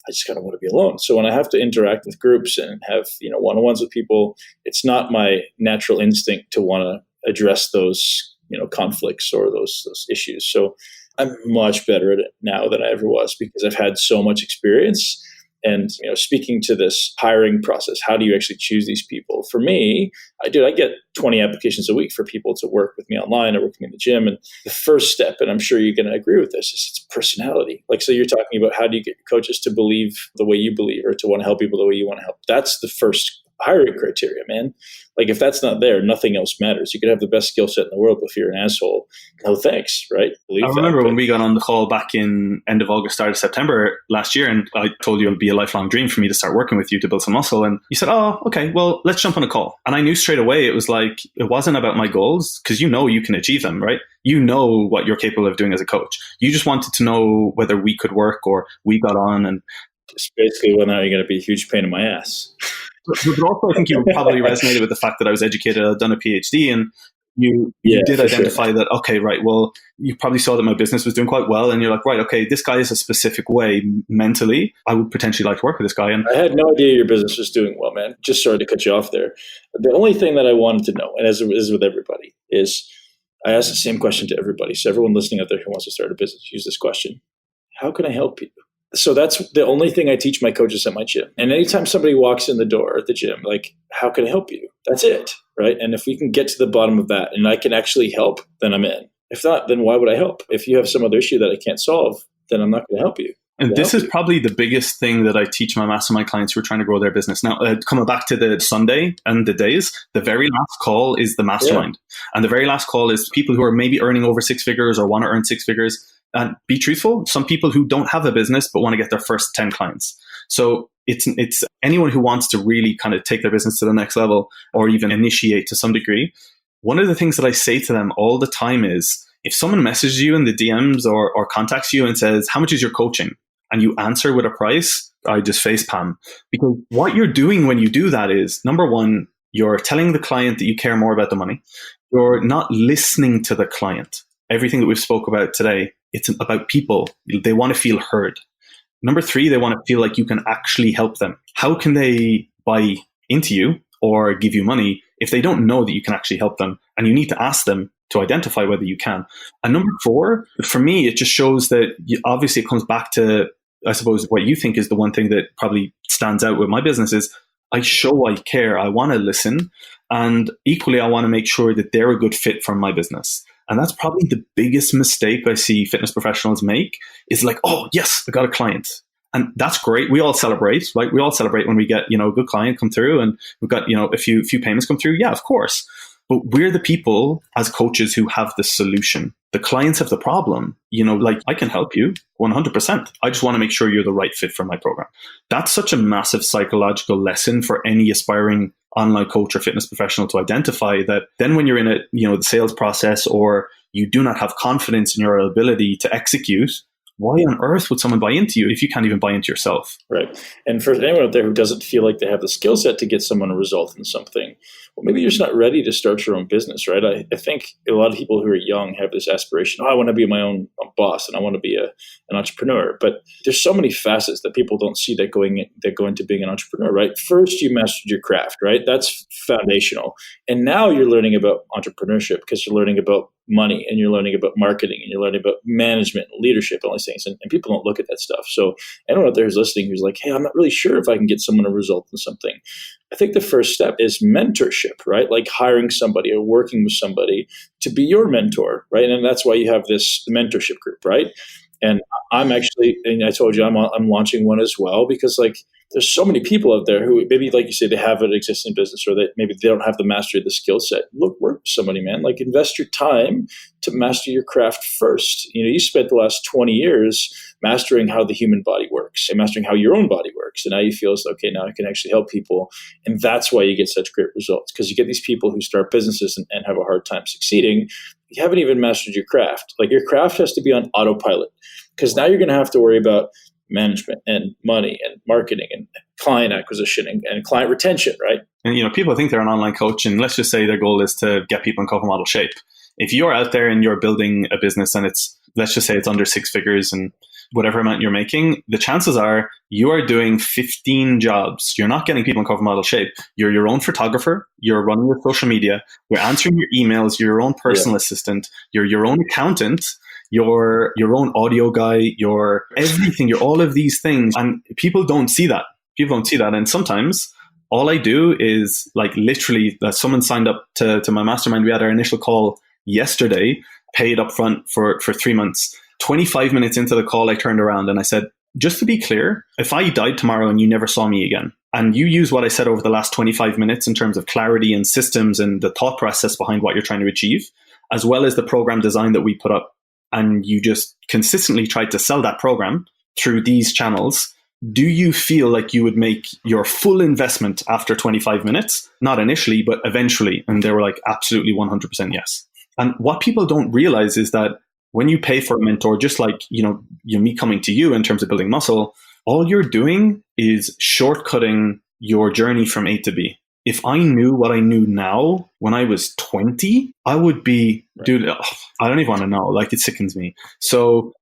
I just kind of want to be alone. So when I have to interact with groups and have, one-on-ones with people, it's not my natural instinct to want to address those, conflicts or those issues. So I'm much better at it now than I ever was because I've had so much experience. And, speaking to this hiring process, how do you actually choose these people? For me, I get 20 applications a week for people to work with me online or work with me in the gym. And the first step, and I'm sure you're going to agree with this, is it's personality. So you're talking about how do you get coaches to believe the way you believe or to want to help people the way you want to help. That's the first hiring criteria, man. If that's not there, nothing else matters. You could have the best skill set in the world, but if you're an asshole, no thanks, right? I remember when we got on the call back in end of August, start of September last year, and I told you it would be a lifelong dream for me to start working with you to build some muscle. And you said, oh, okay, well, let's jump on a call. And I knew straight away it was like, it wasn't about my goals, because you can achieve them, right? You know what you're capable of doing as a coach. You just wanted to know whether we could work or we got on. And just basically whether or not you're going to be a huge pain in my ass. But also, I think you probably resonated with the fact that I was educated, I'd done a PhD, and you did identify that, okay, right, well, you probably saw that my business was doing quite well, and you're like, right, okay, this guy is a specific way mentally. I would potentially like to work with this guy. And I had no idea your business was doing well, man. Just sorry to cut you off there. The only thing that I wanted to know, and as it is with everybody, is I ask the same question to everybody. So everyone listening out there who wants to start a business, use this question. How can I help you? So that's the only thing I teach my coaches at my gym. And anytime somebody walks in the door at the gym, how can I help you? That's it, right? And if we can get to the bottom of that and I can actually help, then I'm in. If not, then why would I help? If you have some other issue that I can't solve, then I'm not going to help you. And this is probably the biggest thing that I teach my mastermind clients who are trying to grow their business. Now, coming back to the Sunday and the days, the very last call is the mastermind. Yeah. And the very last call is people who are maybe earning over 6 figures or want to earn 6 figures. And be truthful, some people who don't have a business but want to get their first 10 clients. So it's anyone who wants to really kind of take their business to the next level or even initiate to some degree. One of the things that I say to them all the time is, if someone messages you in the DMs or contacts you and says, how much is your coaching? And you answer with a price, I just facepalm. Because what you're doing when you do that is, number one, you're telling the client that you care more about the money. You're not listening to the client. Everything that we've spoke about today, it's about people. They want to feel heard. Number 3, they want to feel like you can actually help them. How can they buy into you or give you money if they don't know that you can actually help them? And you need to ask them to identify whether you can. And number 4, for me, it just shows that obviously it comes back to, I suppose, what you think is the one thing that probably stands out with my business is I show I care. I want to listen. And equally, I want to make sure that they're a good fit for my business. And that's probably the biggest mistake I see fitness professionals make is like, oh, yes, I got a client. And that's great. We all celebrate, right? We all celebrate when we get, a good client come through and we've got, a few payments come through. Yeah, of course. But we're the people as coaches who have the solution. The clients have the problem. I can help you 100%. I just want to make sure you're the right fit for my program. That's such a massive psychological lesson for any aspiring online coach or fitness professional to identify, that then when you're in the sales process or you do not have confidence in your ability to execute, why on earth would someone buy into you if you can't even buy into yourself? Right. And for anyone out there who doesn't feel like they have the skill set to get someone a result in something, well, maybe you're just not ready to start your own business, right? I think a lot of people who are young have this aspiration, I want to be my own boss and I want to be an entrepreneur. But there's so many facets that people don't see that go into being an entrepreneur, right? First, you mastered your craft, right? That's foundational. And now you're learning about entrepreneurship because you're learning about money and you're learning about marketing and you're learning about management and leadership and all these things. And people don't look at that stuff. So anyone out there who's listening who's like, hey, I'm not really sure if I can get someone a result in something. I think the first step is mentorship, right? Like hiring somebody or working with somebody to be your mentor, right? And that's why you have this mentorship group, right? And I'm actually, and I told you I'm launching one as well, because like there's so many people out there who maybe, like you say, they have an existing business, or that maybe they don't have the mastery of the skill set. Look, work with somebody, man. Like invest your time to master your craft first. You spent the last 20 years mastering how the human body works and mastering how your own body works. And now you feel okay, now I can actually help people. And that's why you get such great results, because you get these people who start businesses and have a hard time succeeding. You haven't even mastered your craft. Like your craft has to be on autopilot, because now you're going to have to worry about management and money and marketing and client acquisition and client retention, right? And people think they're an online coach, and let's just say their goal is to get people in cocoa model shape. If you're out there and you're building a business and let's just say it's under 6 figures and whatever amount you're making, the chances are you are doing 15 jobs. You're not getting people in cover model shape. You're your own photographer. You're running your social media. You're answering your emails. You're your own personal assistant. You're your own accountant. You're your own audio guy. You're everything. You're all of these things. And people don't see that. And sometimes all I do is like literally someone signed up to my mastermind. We had our initial call yesterday, paid up front for 3 months. 25 minutes into the call, I turned around and I said, just to be clear, if I died tomorrow and you never saw me again, and you use what I said over the last 25 minutes in terms of clarity and systems and the thought process behind what you're trying to achieve, as well as the program design that we put up, and you just consistently tried to sell that program through these channels, do you feel like you would make your full investment after 25 minutes? Not initially, but eventually. And they were like, absolutely 100% yes. And what people don't realize is that when you pay for a mentor, just like, me coming to you in terms of building muscle, all you're doing is shortcutting your journey from A to B. If I knew what I knew now when I was 20, I would be, dude, I don't even want to know. Like, it sickens me. So,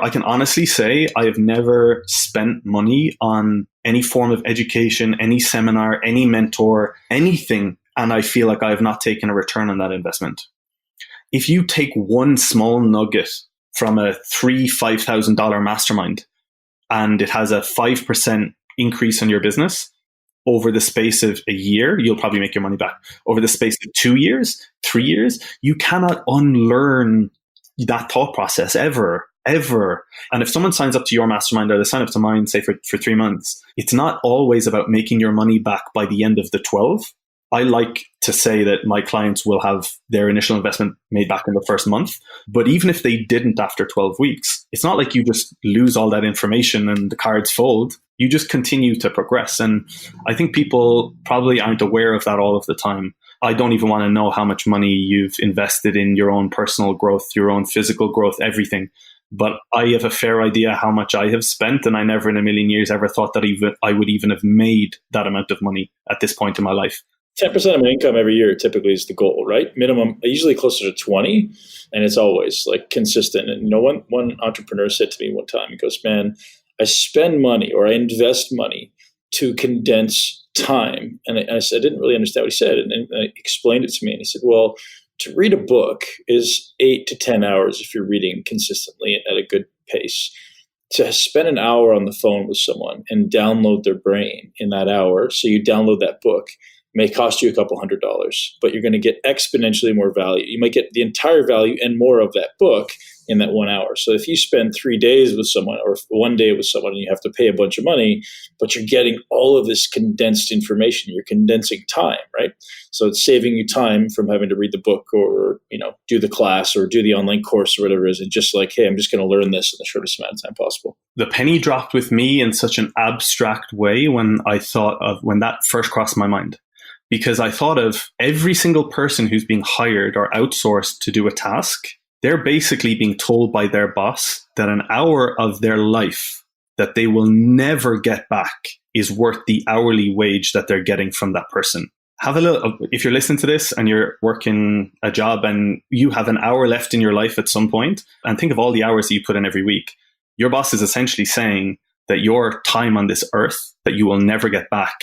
I can honestly say I have never spent money on any form of education, any seminar, any mentor, anything. And I feel like I have not taken a return on that investment. If you take one small nugget from a $5,000 mastermind and it has a 5% increase in your business over the space of a year, you'll probably make your money back. Over the space of 2 years, 3 years, you cannot unlearn that thought process ever. And if someone signs up to your mastermind or they sign up to mine, say for 3 months, it's not always about making your money back by the end of the 12. I like to say that my clients will have their initial investment made back in the first month. But even if they didn't after 12 weeks, it's not like you just lose all that information and the cards fold. You just continue to progress. And I think people probably aren't aware of that all of the time. I don't even want to know how much money you've invested in your own personal growth, your own physical growth, everything. But I have a fair idea how much I have spent, and I never in a million years ever thought that I would even have made that amount of money at this point in my life. 10% of my income every year typically is the goal, right? Minimum, usually closer to 20, and it's always like consistent. And one entrepreneur said to me one time, he goes, man, I spend money or I invest money to condense time. And I said, I didn't really understand what he said. And I explained it to me. And he said, well, to read a book is 8 to 10 hours if you're reading consistently at a good pace. To spend an hour on the phone with someone and download their brain in that hour, so you download that book, may cost you a couple $100, but you're going to get exponentially more value. You might get the entire value and more of that book in that 1 hour. So if you spend 3 days with someone or 1 day with someone and you have to pay a bunch of money, but you're getting all of this condensed information, you're condensing time, right? So it's saving you time from having to read the book or, do the class or do the online course or whatever it is. And just like, hey, I'm just going to learn this in the shortest amount of time possible. The penny dropped with me in such an abstract way when that first crossed my mind. Because I thought of every single person who's being hired or outsourced to do a task, they're basically being told by their boss that an hour of their life that they will never get back is worth the hourly wage that they're getting from that person. Have a look. If you're listening to this and you're working a job and you have an hour left in your life at some point, and think of all the hours that you put in every week, your boss is essentially saying that your time on this earth that you will never get back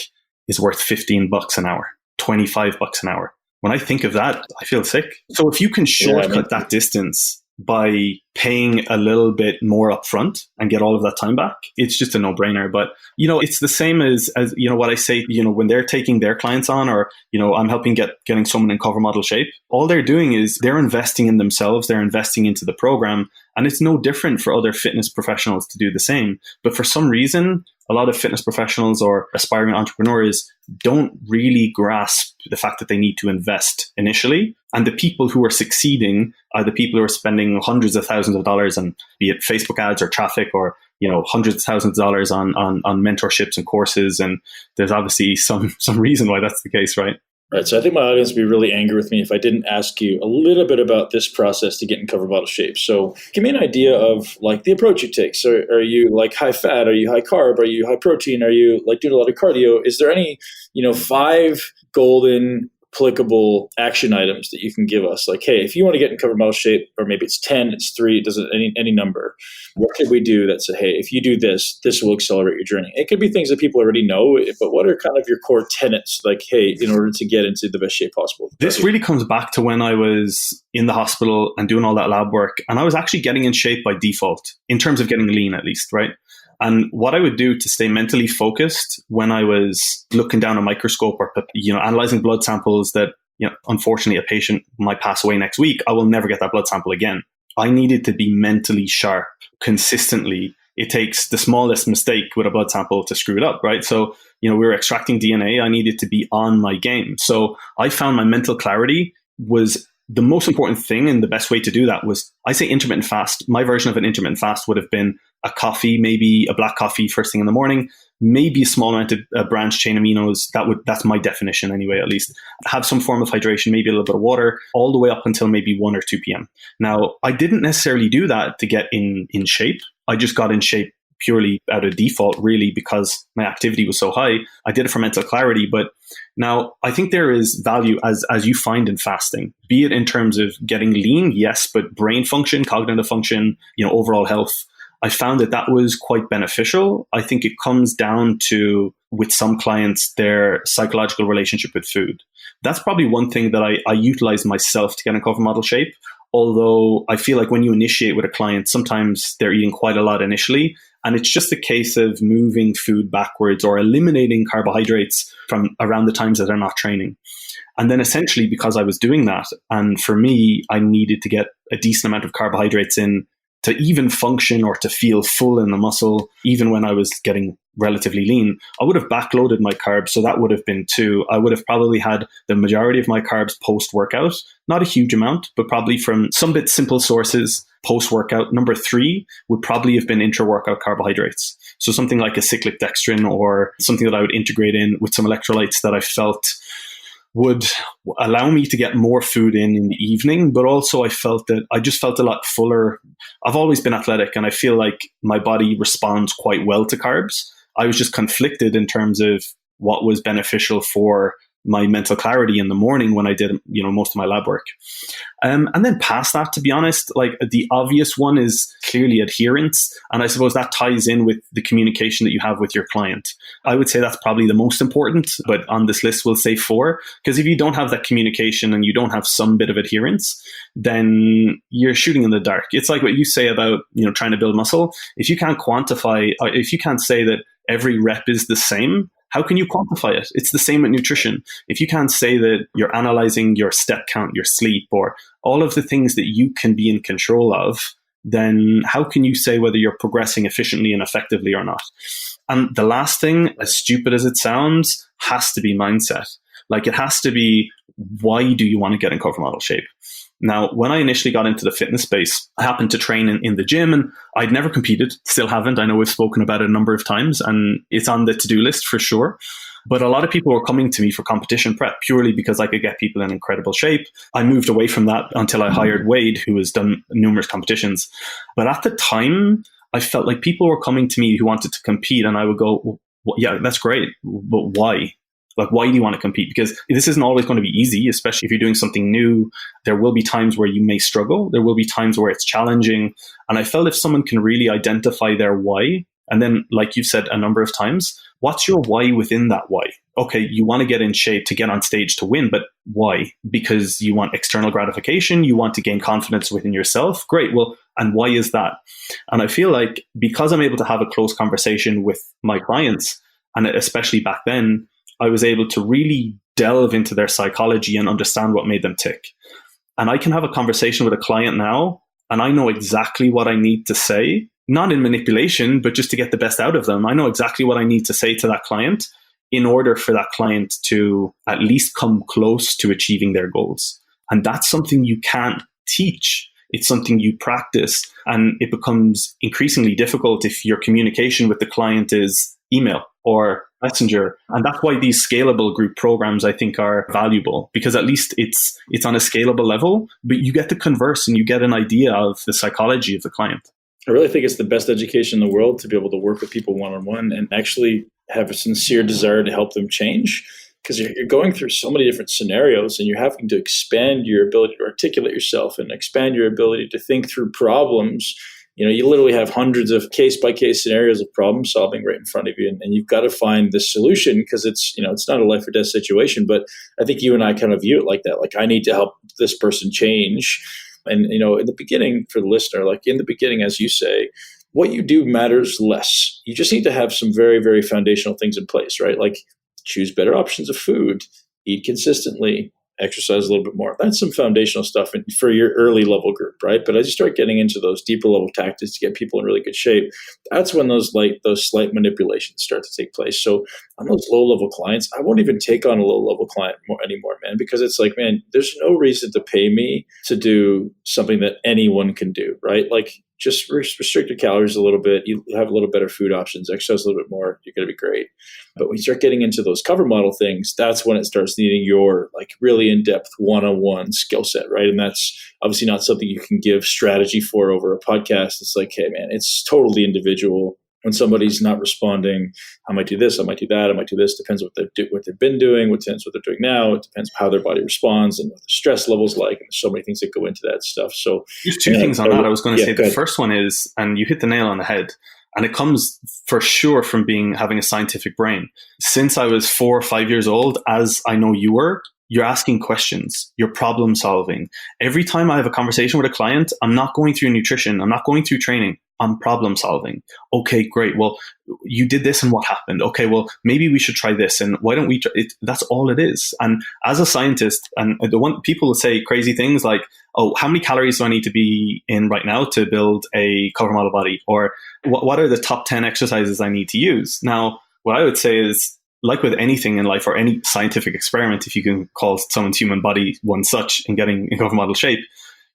is worth $15 an hour, $25 an hour. When I think of that, I feel sick. So if you can shortcut that distance, by paying a little bit more upfront and get all of that time back, it's just a no-brainer. But, it's the same as what I say, when they're taking their clients on, or, I'm helping getting someone in cover model shape, all they're doing is they're investing in themselves, they're investing into the program. And it's no different for other fitness professionals to do the same. But for some reason, a lot of fitness professionals or aspiring entrepreneurs don't really grasp the fact that they need to invest initially. And the people who are succeeding are the people who are spending hundreds of thousands of dollars on, be it Facebook ads or traffic, or hundreds of thousands of dollars on mentorships and courses. And there's obviously some reason why that's the case, right? Right. So I think my audience would be really angry with me if I didn't ask you a little bit about this process to get in cover model shape. So give me an idea of like the approach you take. So are you like high fat? Are you high carb? Are you high protein? Are you like doing a lot of cardio? Is there any, 5 golden applicable action items that you can give us? Like, hey, if you want to get in cover model shape, or maybe it's 10, it's 3, it doesn't any number. What could we do that say, hey, if you do this, this will accelerate your journey? It could be things that people already know, but what are kind of your core tenets? Like, hey, in order to get into the best shape possible. This really comes back to when I was in the hospital and doing all that lab work. And I was actually getting in shape by default, in terms of getting lean at least, right? And what I would do to stay mentally focused when I was looking down a microscope or, analyzing blood samples that, unfortunately a patient might pass away next week, I will never get that blood sample again. I needed to be mentally sharp consistently. It takes the smallest mistake with a blood sample to screw it up, right? So, we were extracting DNA. I needed to be on my game. So I found my mental clarity was the most important thing, and the best way to do that was, I say intermittent fast. My version of an intermittent fast would have been a coffee, maybe a black coffee first thing in the morning, maybe a small amount of branched chain aminos. That's my definition anyway, at least. Have some form of hydration, maybe a little bit of water, all the way up until maybe 1 or 2 p.m. Now, I didn't necessarily do that to get in shape. I just got in shape purely out of default, really, because my activity was so high. I did it for mental clarity. But now I think there is value, as you find, in fasting, be it in terms of getting lean, yes, but brain function, cognitive function, overall health. I found that was quite beneficial. I think it comes down to, with some clients, their psychological relationship with food. That's probably one thing that I utilize myself to get in cover model shape. Although I feel like when you initiate with a client, sometimes they're eating quite a lot initially. And it's just a case of moving food backwards or eliminating carbohydrates from around the times that they're not training. And then essentially, because I was doing that, and for me, I needed to get a decent amount of carbohydrates in to even function or to feel full in the muscle, even when I was getting relatively lean, I would have backloaded my carbs. So that would have been 2. I would have probably had the majority of my carbs post-workout, not a huge amount, but probably from some bit simple sources post-workout. Number 3 would probably have been intra-workout carbohydrates. So something like a cyclic dextrin, or something that I would integrate in with some electrolytes that I felt would allow me to get more food in the evening, but also I just felt a lot fuller. I've always been athletic, and I feel like my body responds quite well to carbs. I was just conflicted in terms of what was beneficial for my mental clarity in the morning when I did, most of my lab work. And then past that, to be honest, like the obvious one is clearly adherence. And I suppose that ties in with the communication that you have with your client. I would say that's probably the most important, but on this list, we'll say 4, because if you don't have that communication and you don't have some bit of adherence, then you're shooting in the dark. It's like what you say about, trying to build muscle. If you can't quantify, if you can't say that every rep is the same, how can you quantify it? It's the same with nutrition. If you can't say that you're analyzing your step count, your sleep, or all of the things that you can be in control of, then how can you say whether you're progressing efficiently and effectively or not? And the last thing, as stupid as it sounds, has to be mindset. Like, it has to be, why do you want to get in cover model shape? Now, when I initially got into the fitness space, I happened to train in the gym, and I'd never competed, still haven't. I know we've spoken about it a number of times, and it's on the to-do list for sure. But a lot of people were coming to me for competition prep purely because I could get people in incredible shape. I moved away from that until I hired Wade, who has done numerous competitions. But at the time, I felt like people were coming to me who wanted to compete, and I would go, well, yeah, that's great, but why? Like, why do you want to compete? Because this isn't always going to be easy, especially if you're doing something new. There will be times where you may struggle. There will be times where it's challenging. And I felt if someone can really identify their why And then, like you've said a number of times, what's your why within that why? Okay, you want to get in shape to get on stage to win, but why? Because you want external gratification, you want to gain confidence within yourself. Great. Well, and why is that? And I feel like because I'm able to have a close conversation with my clients, and especially back then, I was able to really delve into their psychology and understand what made them tick. And I can have a conversation with a client now, and I know exactly what I need to say, not in manipulation, but just to get the best out of them. I know exactly what I need to say to that client in order for that client to at least come close to achieving their goals. And that's something you can't teach. It's something you practice. And it becomes increasingly difficult if your communication with the client is email or messenger. And that's why these scalable group programs, I think, are valuable, because at least it's on a scalable level, but you get to converse and you get an idea of the psychology of the client. I really think it's the best education in the world to be able to work with people one-on-one and actually have a sincere desire to help them change, because you're going through so many different scenarios and you're having to expand your ability to articulate yourself and expand your ability to think through problems. You literally have hundreds of case-by-case scenarios of problem solving right in front of you, and you've got to find the solution, because it's not a life or death situation. But I think you and I kind of view it like that. Like, I need to help this person change. And, in the beginning, for the listener, like in the beginning, as you say, what you do matters less. You just need to have some very, very foundational things in place, right? Like, choose better options of food, eat consistently, exercise a little bit more. That's some foundational stuff for your early level group, right? But as you start getting into those deeper level tactics to get people in really good shape, that's when those slight manipulations start to take place. So on those low level clients, I won't even take on a low level client anymore, man, because it's like, man, there's no reason to pay me to do something that anyone can do, right? Like, just restrict your calories a little bit. You have a little better food options, exercise a little bit more. You're going to be great. But when you start getting into those cover model things, that's when it starts needing your like really in-depth one-on-one skill set, right? And that's obviously not something you can give strategy for over a podcast. It's like, hey, man, it's totally individual. When somebody's not responding, I might do this, I might do that, I might do this. Depends what they've been doing, depends what they're doing now. It depends how their body responds and what the stress level's like. And there's so many things that go into that stuff. So there's two things on that. I was going to say the first one is, and you hit the nail on the head, and it comes for sure from having a scientific brain. Since I was 4 or 5 years old, as I know you were, you're asking questions, you're problem solving. Every time I have a conversation with a client, I'm not going through nutrition, I'm not going through training, I'm problem solving. Okay, great. Well, you did this and what happened? Okay, well, maybe we should try this. And why don't we try it? That's all it is. And as a scientist, and people will say crazy things like, oh, how many calories do I need to be in right now to build a cover model body? Or what are the top 10 exercises I need to use? Now, what I would say is, like with anything in life or any scientific experiment, if you can call someone's human body one such in getting in cover model shape,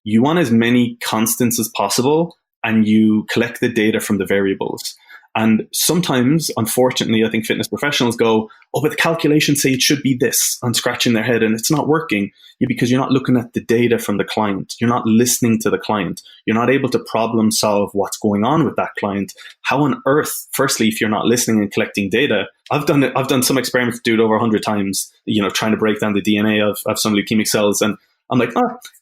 you want as many constants as possible, and you collect the data from the variables. And sometimes, unfortunately, I think fitness professionals go, oh, but the calculations say it should be this, and scratching their head, and it's not working. Because you're not looking at the data from the client. You're not listening to the client. You're not able to problem solve what's going on with that client. How on earth, firstly, if you're not listening and collecting data, I've done some experiments, dude, over 100 times, trying to break down the DNA of some leukemic cells. And I'm like,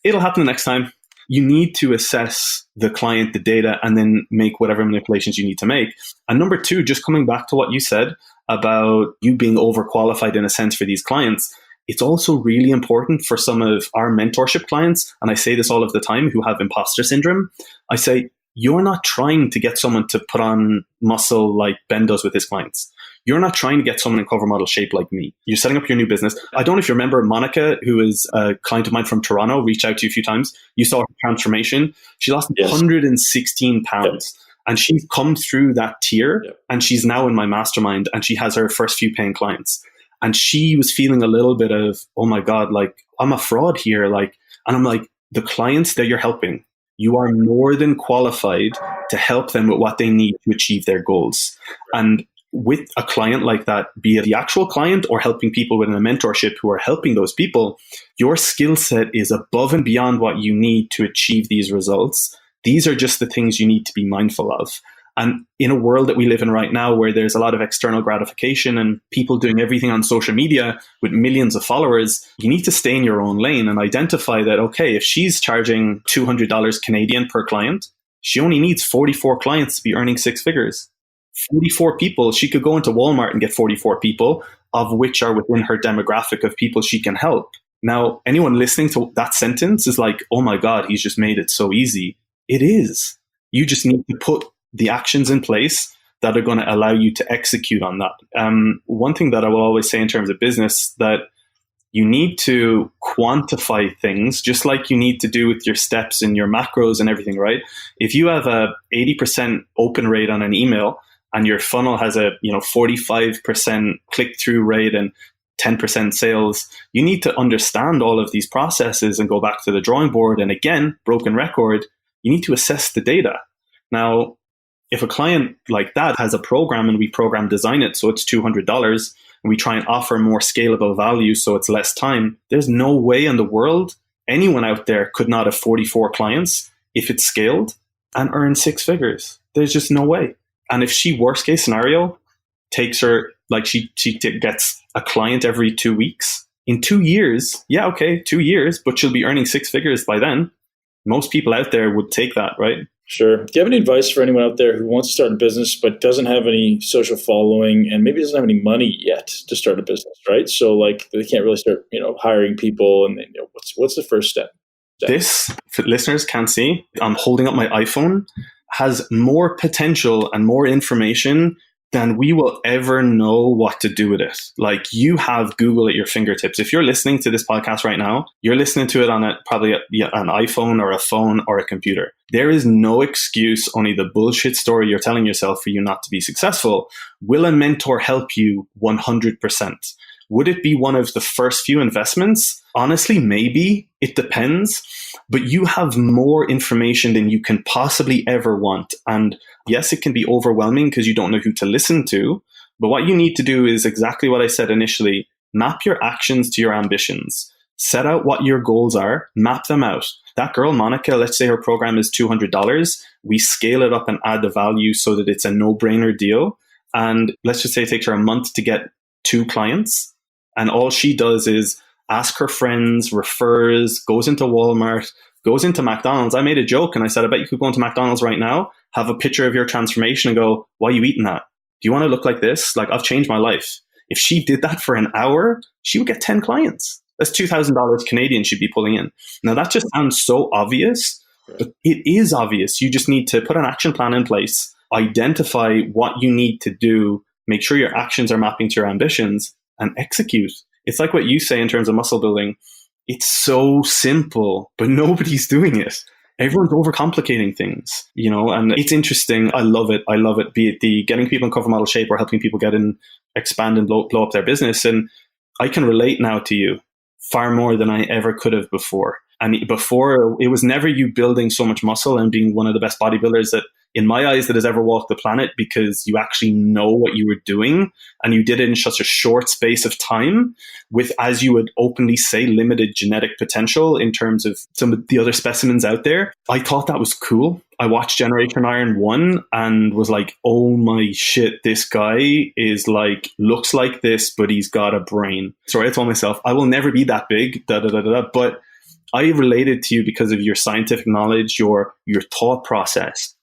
it'll happen the next time. You need to assess the client, the data, and then make whatever manipulations you need to make. And number two, just coming back to what you said about you being overqualified in a sense for these clients, it's also really important for some of our mentorship clients, and I say this all of the time, who have imposter syndrome. I say, you're not trying to get someone to put on muscle like Ben does with his clients. You're not trying to get someone in cover model shape like me. You're setting up your new business. I don't know if you remember Monica, who is a client of mine from Toronto, reached out to you a few times. You saw her transformation. She lost 116 pounds. Yep. And she's come through that tier, and she's now in my mastermind, and she has her first few paying clients. And she was feeling a little bit of, oh my God, like I'm a fraud here. And I'm like, the clients that you're helping, you are more than qualified to help them with what they need to achieve their goals. And with a client like that, be it the actual client or helping people within a mentorship who are helping those people, your skill set is above and beyond what you need to achieve these results. These are just the things you need to be mindful of. And in a world that we live in right now, where there's a lot of external gratification and people doing everything on social media with millions of followers, you need to stay in your own lane and identify that, okay, if she's charging $200 Canadian per client, she only needs 44 clients to be earning 6 figures. 44 people, she could go into Walmart and get 44 people, of which are within her demographic of people she can help. Now, anyone listening to that sentence is like, oh my God, he's just made it so easy. It is. You just need to put the actions in place that are going to allow you to execute on that. One thing that I will always say in terms of business, that you need to quantify things just like you need to do with your steps and your macros and everything, right? If you have a 80% open rate on an email and your funnel has a 45% click-through rate and 10% sales, you need to understand all of these processes and go back to the drawing board. And again, broken record, you need to assess the data. Now, if a client like that has a program and we program design it so it's $200 and we try and offer more scalable value so it's less time, there's no way in the world anyone out there could not have 44 clients if it's scaled and earn 6 figures. There's just no way. And if she, worst case scenario, takes her, like she gets a client every 2 weeks, in 2 years, 2 years, but she'll be earning 6 figures by then. Most people out there would take that, right? Sure. Do you have any advice for anyone out there who wants to start a business but doesn't have any social following and maybe doesn't have any money yet to start a business, right? So like they can't really start, hiring people, and what's the first step? This, if listeners can't see, I'm holding up my iPhone, has more potential and more information than we will ever know what to do with it. Like, you have Google at your fingertips. If you're listening to this podcast right now, you're listening to it on probably an iPhone or a phone or a computer. There is no excuse, only the bullshit story you're telling yourself for you not to be successful. Will a mentor help you 100%? Would it be one of the first few investments? Honestly, maybe. It depends. But you have more information than you can possibly ever want. And yes, it can be overwhelming because you don't know who to listen to. But what you need to do is exactly what I said initially. Map your actions to your ambitions. Set out what your goals are. Map them out. That girl, Monica, let's say her program is $200. We scale it up and add the value so that it's a no-brainer deal. And let's just say it takes her a month to get 2 clients. And all she does is ask her friends, refers, goes into Walmart, goes into McDonald's. I made a joke and I said, I bet you could go into McDonald's right now, have a picture of your transformation and go, why are you eating that? Do you want to look like this? Like, I've changed my life. If she did that for an hour, she would get 10 clients. That's $2,000 Canadian she'd be pulling in. Now, that just sounds so obvious, but it is obvious. You just need to put an action plan in place, identify what you need to do, make sure your actions are mapping to your ambitions, and execute. It's like what you say in terms of muscle building. It's so simple, but nobody's doing it. Everyone's overcomplicating things, and it's interesting. I love it. Be it the getting people in cover model shape or helping people get in, expand and blow up their business. And I can relate now to you far more than I ever could have before. And before, it was never you building so much muscle and being one of the best bodybuilders that, in my eyes, that has ever walked the planet, because you actually know what you were doing and you did it in such a short space of time with, as you would openly say, limited genetic potential in terms of some of the other specimens out there. I thought that was cool. I watched Generation Iron 1 and was like, oh my shit, this guy is like, looks like this, but he's got a brain. So I told myself, I will never be that big, but I related to you because of your scientific knowledge, your thought process.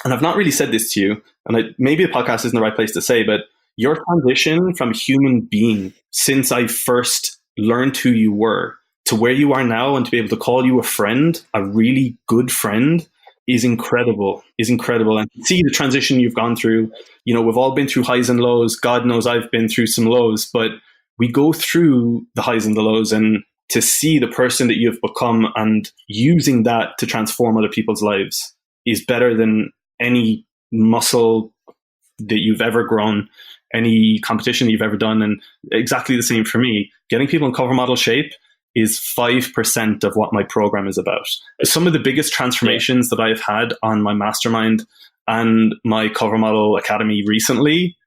And I've not really said this to you, and maybe the podcast isn't the right place to say, but your transition from human being since I first learned who you were to where you are now, and to be able to call you a friend, a really good friend, is incredible, And to see the transition you've gone through, we've all been through highs and lows. God knows I've been through some lows, but we go through the highs and the lows, and to see the person that you've become and using that to transform other people's lives is better than any muscle that you've ever grown, any competition that you've ever done. And exactly the same for me. Getting people in cover model shape is 5% of what my program is about. Some of the biggest transformations that I've had on my mastermind and my cover model academy recently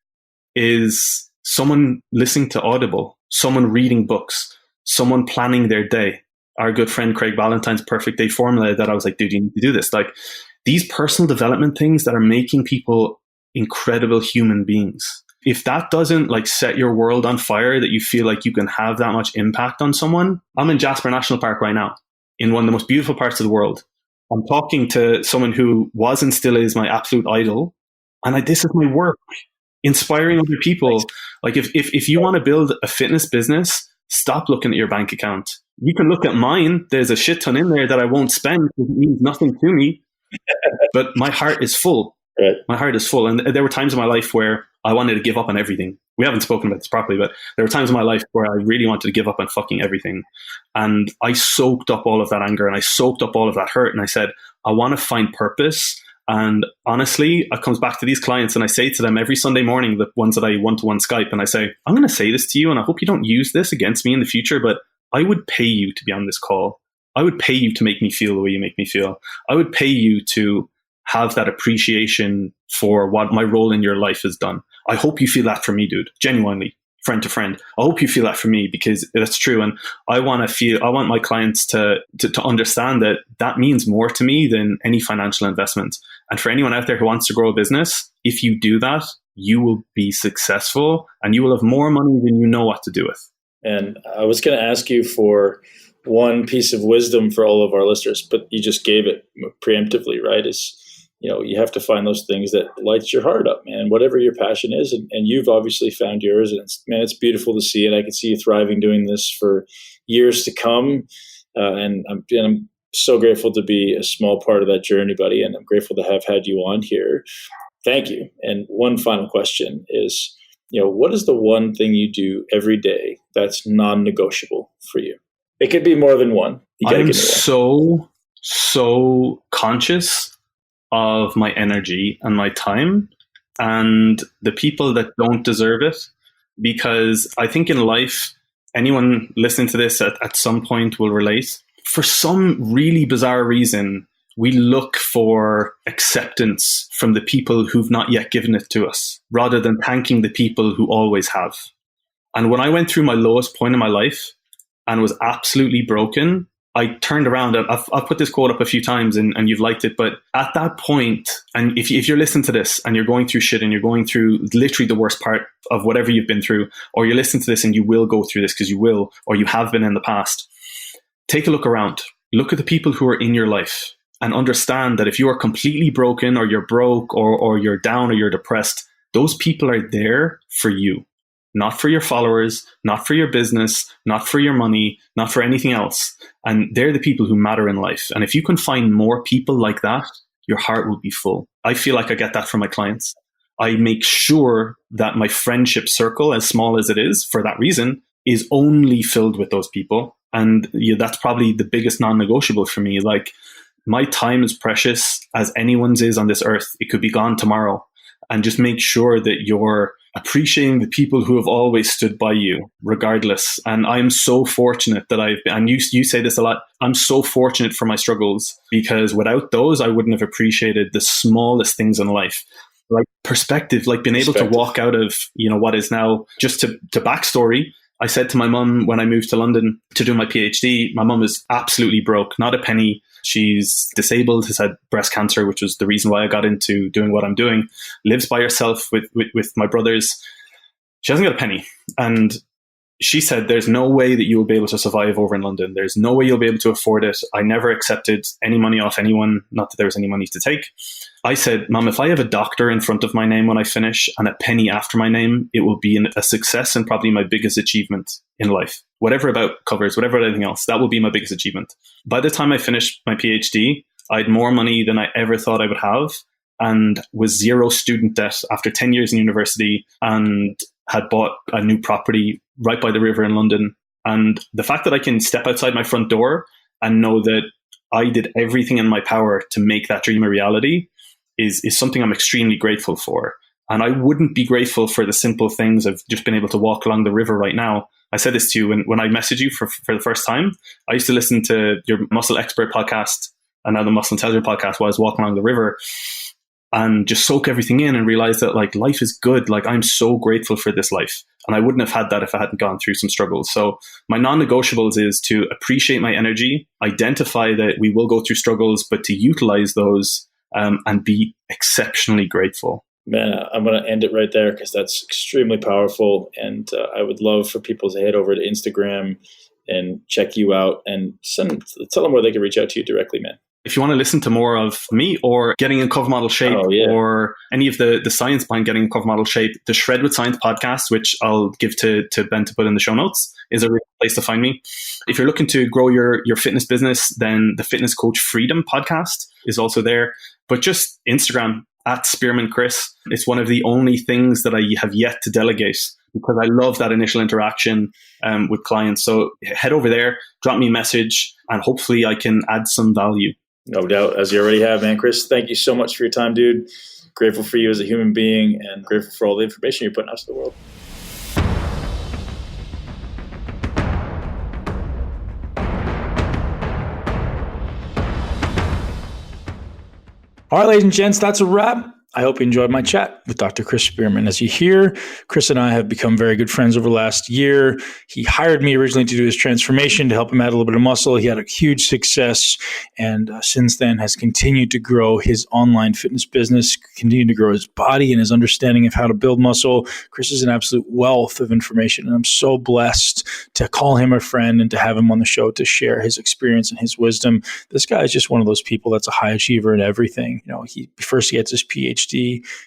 is someone listening to Audible, someone reading books, someone planning their day. Our good friend Craig Valentine's perfect day formula that I was like, dude, you need to do this. Like, these personal development things that are making people incredible human beings. If that doesn't like set your world on fire, that you feel like you can have that much impact on someone. I'm in Jasper National Park right now, in one of the most beautiful parts of the world. I'm talking to someone who was and still is my absolute idol. And this is my work, inspiring other people. Like if you want to build a fitness business, stop looking at your bank account. You can look at mine. There's a shit ton in there that I won't spend because it means nothing to me. But my heart is full. Right. My heart is full. And there were times in my life where I wanted to give up on everything. We haven't spoken about this properly, but there were times in my life where I really wanted to give up on fucking everything. And I soaked up all of that anger and I soaked up all of that hurt. And I said, I want to find purpose. And honestly, it comes back to these clients and I say to them every Sunday morning, the ones that I one-to-one Skype, and I say, I'm going to say this to you and I hope you don't use this against me in the future, but I would pay you to be on this call. I would pay you to make me feel the way you make me feel. I would pay you to have that appreciation for what my role in your life has done. I hope you feel that for me, dude. Genuinely, friend to friend. I hope you feel that for me because that's true. And I want my clients to understand that that means more to me than any financial investment. And for anyone out there who wants to grow a business, if you do that, you will be successful and you will have more money than you know what to do with. And I was going to ask you for one piece of wisdom for all of our listeners, but you just gave it preemptively, right? You have to find those things that light your heart up, man, whatever your passion is. And you've obviously found yours. And it's beautiful to see it. I can see you thriving doing this for years to come. And I'm so grateful to be a small part of that journey, buddy. And I'm grateful to have had you on here. Thank you. And one final question is, what is the one thing you do every day that's non-negotiable for you? It could be more than one. I'm so conscious of my energy and my time and the people that don't deserve it. Because I think in life, anyone listening to this at some point will relate. For some really bizarre reason, we look for acceptance from the people who've not yet given it to us, rather than thanking the people who always have. And when I went through my lowest point in my life and was absolutely broken, I turned around. I've put this quote up a few times and you've liked it. But at that point, and if you're listening to this and you're going through shit and you're going through literally the worst part of whatever you've been through, or you're listening to this and you will go through this because you will, or you have been in the past, take a look around. Look at the people who are in your life and understand that if you are completely broken or you're broke or you're down or you're depressed, those people are there for you. Not for your followers, not for your business, not for your money, not for anything else. And they're the people who matter in life. And if you can find more people like that, your heart will be full. I feel like I get that from my clients. I make sure that my friendship circle, as small as it is for that reason, is only filled with those people. And that's probably the biggest non-negotiable for me. Like, my time is precious as anyone's is on this earth. It could be gone tomorrow. And just make sure that you're appreciating the people who have always stood by you, regardless. And I'm so fortunate that I've been, and you say this a lot, I'm so fortunate for my struggles, because without those, I wouldn't have appreciated the smallest things in life. Like perspective, like being able to walk out of, what is now, just to backstory, I said to my mum when I moved to London to do my PhD, my mum is absolutely broke, not a penny. She's disabled, has had breast cancer, which was the reason why I got into doing what I'm doing, lives by herself with my brothers. She hasn't got a penny. And she said, there's no way that you will be able to survive over in London. There's no way you'll be able to afford it. I never accepted any money off anyone, not that there was any money to take. I said, Mom, if I have a doctor in front of my name when I finish and a penny after my name, it will be a success and probably my biggest achievement in life. Whatever about covers, whatever anything else, that will be my biggest achievement. By the time I finished my PhD, I had more money than I ever thought I would have, and was zero student debt after 10 years in university, and had bought a new property right by the river in London. And the fact that I can step outside my front door and know that I did everything in my power to make that dream a reality is something I'm extremely grateful for. And I wouldn't be grateful for the simple things of just being able to walk along the river right now. I said this to you when I messaged you for the first time. I used to listen to your Muscle Expert podcast and now the Muscle Intelligence podcast while I was walking along the river, and just soak everything in and realize that like life is good. Like, I'm so grateful for this life. And I wouldn't have had that if I hadn't gone through some struggles. So my non-negotiables is to appreciate my energy, identify that we will go through struggles, but to utilize those and be exceptionally grateful. Man, I'm going to end it right there because that's extremely powerful. And I would love for people to head over to Instagram and check you out and tell them where they can reach out to you directly, man. If you want to listen to more of me or getting in cover model shape or any of the science behind getting in cover model shape, the Shred with Science podcast, which I'll give to Ben to put in the show notes, is a real place to find me. If you're looking to grow your fitness business, then the Fitness Coach Freedom podcast is also there. But just Instagram at Spearman Chris. It's one of the only things that I have yet to delegate because I love that initial interaction with clients. So head over there, drop me a message, and hopefully I can add some value. No doubt, as you already have, man. Chris, thank you so much for your time, dude. Grateful for you as a human being and grateful for all the information you're putting out to the world. All right, ladies and gents, that's a wrap. I hope you enjoyed my chat with Dr. Chris Spearman. As you hear, Chris and I have become very good friends over the last year. He hired me originally to do his transformation to help him add a little bit of muscle. He had a huge success and since then has continued to grow his online fitness business, continued to grow his body and his understanding of how to build muscle. Chris is an absolute wealth of information, and I'm so blessed to call him a friend and to have him on the show to share his experience and his wisdom. This guy is just one of those people that's a high achiever in everything. You know, he first gets his Ph.D.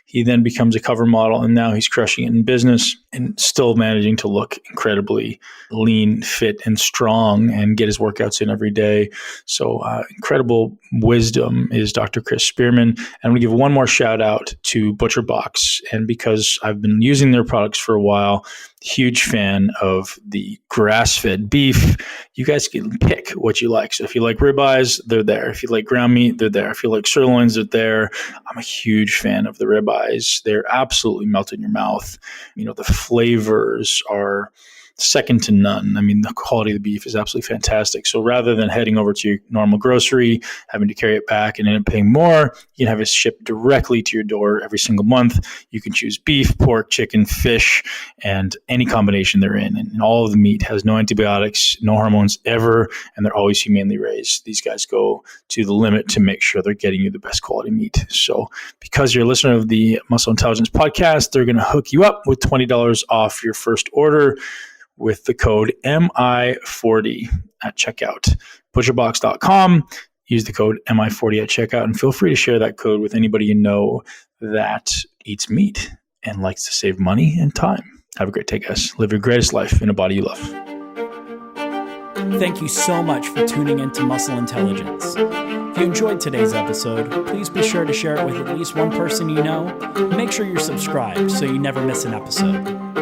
He then becomes a cover model, and now he's crushing it in business and still managing to look incredibly lean, fit, and strong and get his workouts in every day. So incredible wisdom is Dr. Chris Spearman. And I'm going to give one more shout out to ButcherBox. And because I've been using their products for a while, huge fan of the grass-fed beef. You guys can pick what you like. So if you like ribeyes, they're there. If you like ground meat, they're there. If you like sirloins, they're there. I'm a huge fan of the ribeyes. They're absolutely melt in your mouth. You know, the flavors are second to none. I mean, the quality of the beef is absolutely fantastic. So rather than heading over to your normal grocery, having to carry it back and end up paying more, you can have it shipped directly to your door every single month. You can choose beef, pork, chicken, fish, and any combination they're in. And all of the meat has no antibiotics, no hormones ever, and they're always humanely raised. These guys go to the limit to make sure they're getting you the best quality meat. So because you're a listener of the Muscle Intelligence podcast, they're going to hook you up with $20 off your first order with the code MI40 at checkout. Butcherbox.com. Use the code MI40 at checkout, and feel free to share that code with anybody you know that eats meat and likes to save money and time. Have a great day, guys. Live your greatest life in a body you love. Thank you so much for tuning into Muscle Intelligence. If you enjoyed today's episode, please be sure to share it with at least one person you know. Make sure you're subscribed so you never miss an episode.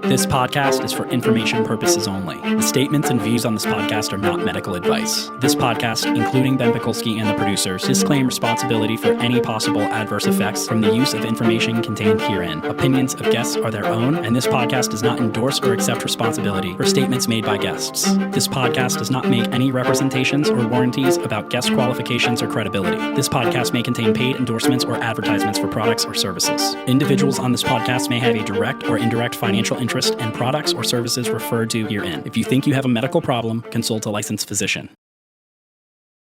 This podcast is for information purposes only. The statements and views on this podcast are not medical advice. This podcast, including Ben Pekulski and the producers, disclaim responsibility for any possible adverse effects from the use of information contained herein. Opinions of guests are their own, and this podcast does not endorse or accept responsibility for statements made by guests. This podcast does not make any representations or warranties about guest qualifications or credibility. This podcast may contain paid endorsements or advertisements for products or services. Individuals on this podcast may have a direct or indirect financial interest in products or services referred to herein. If you think you have a medical problem, consult a licensed physician.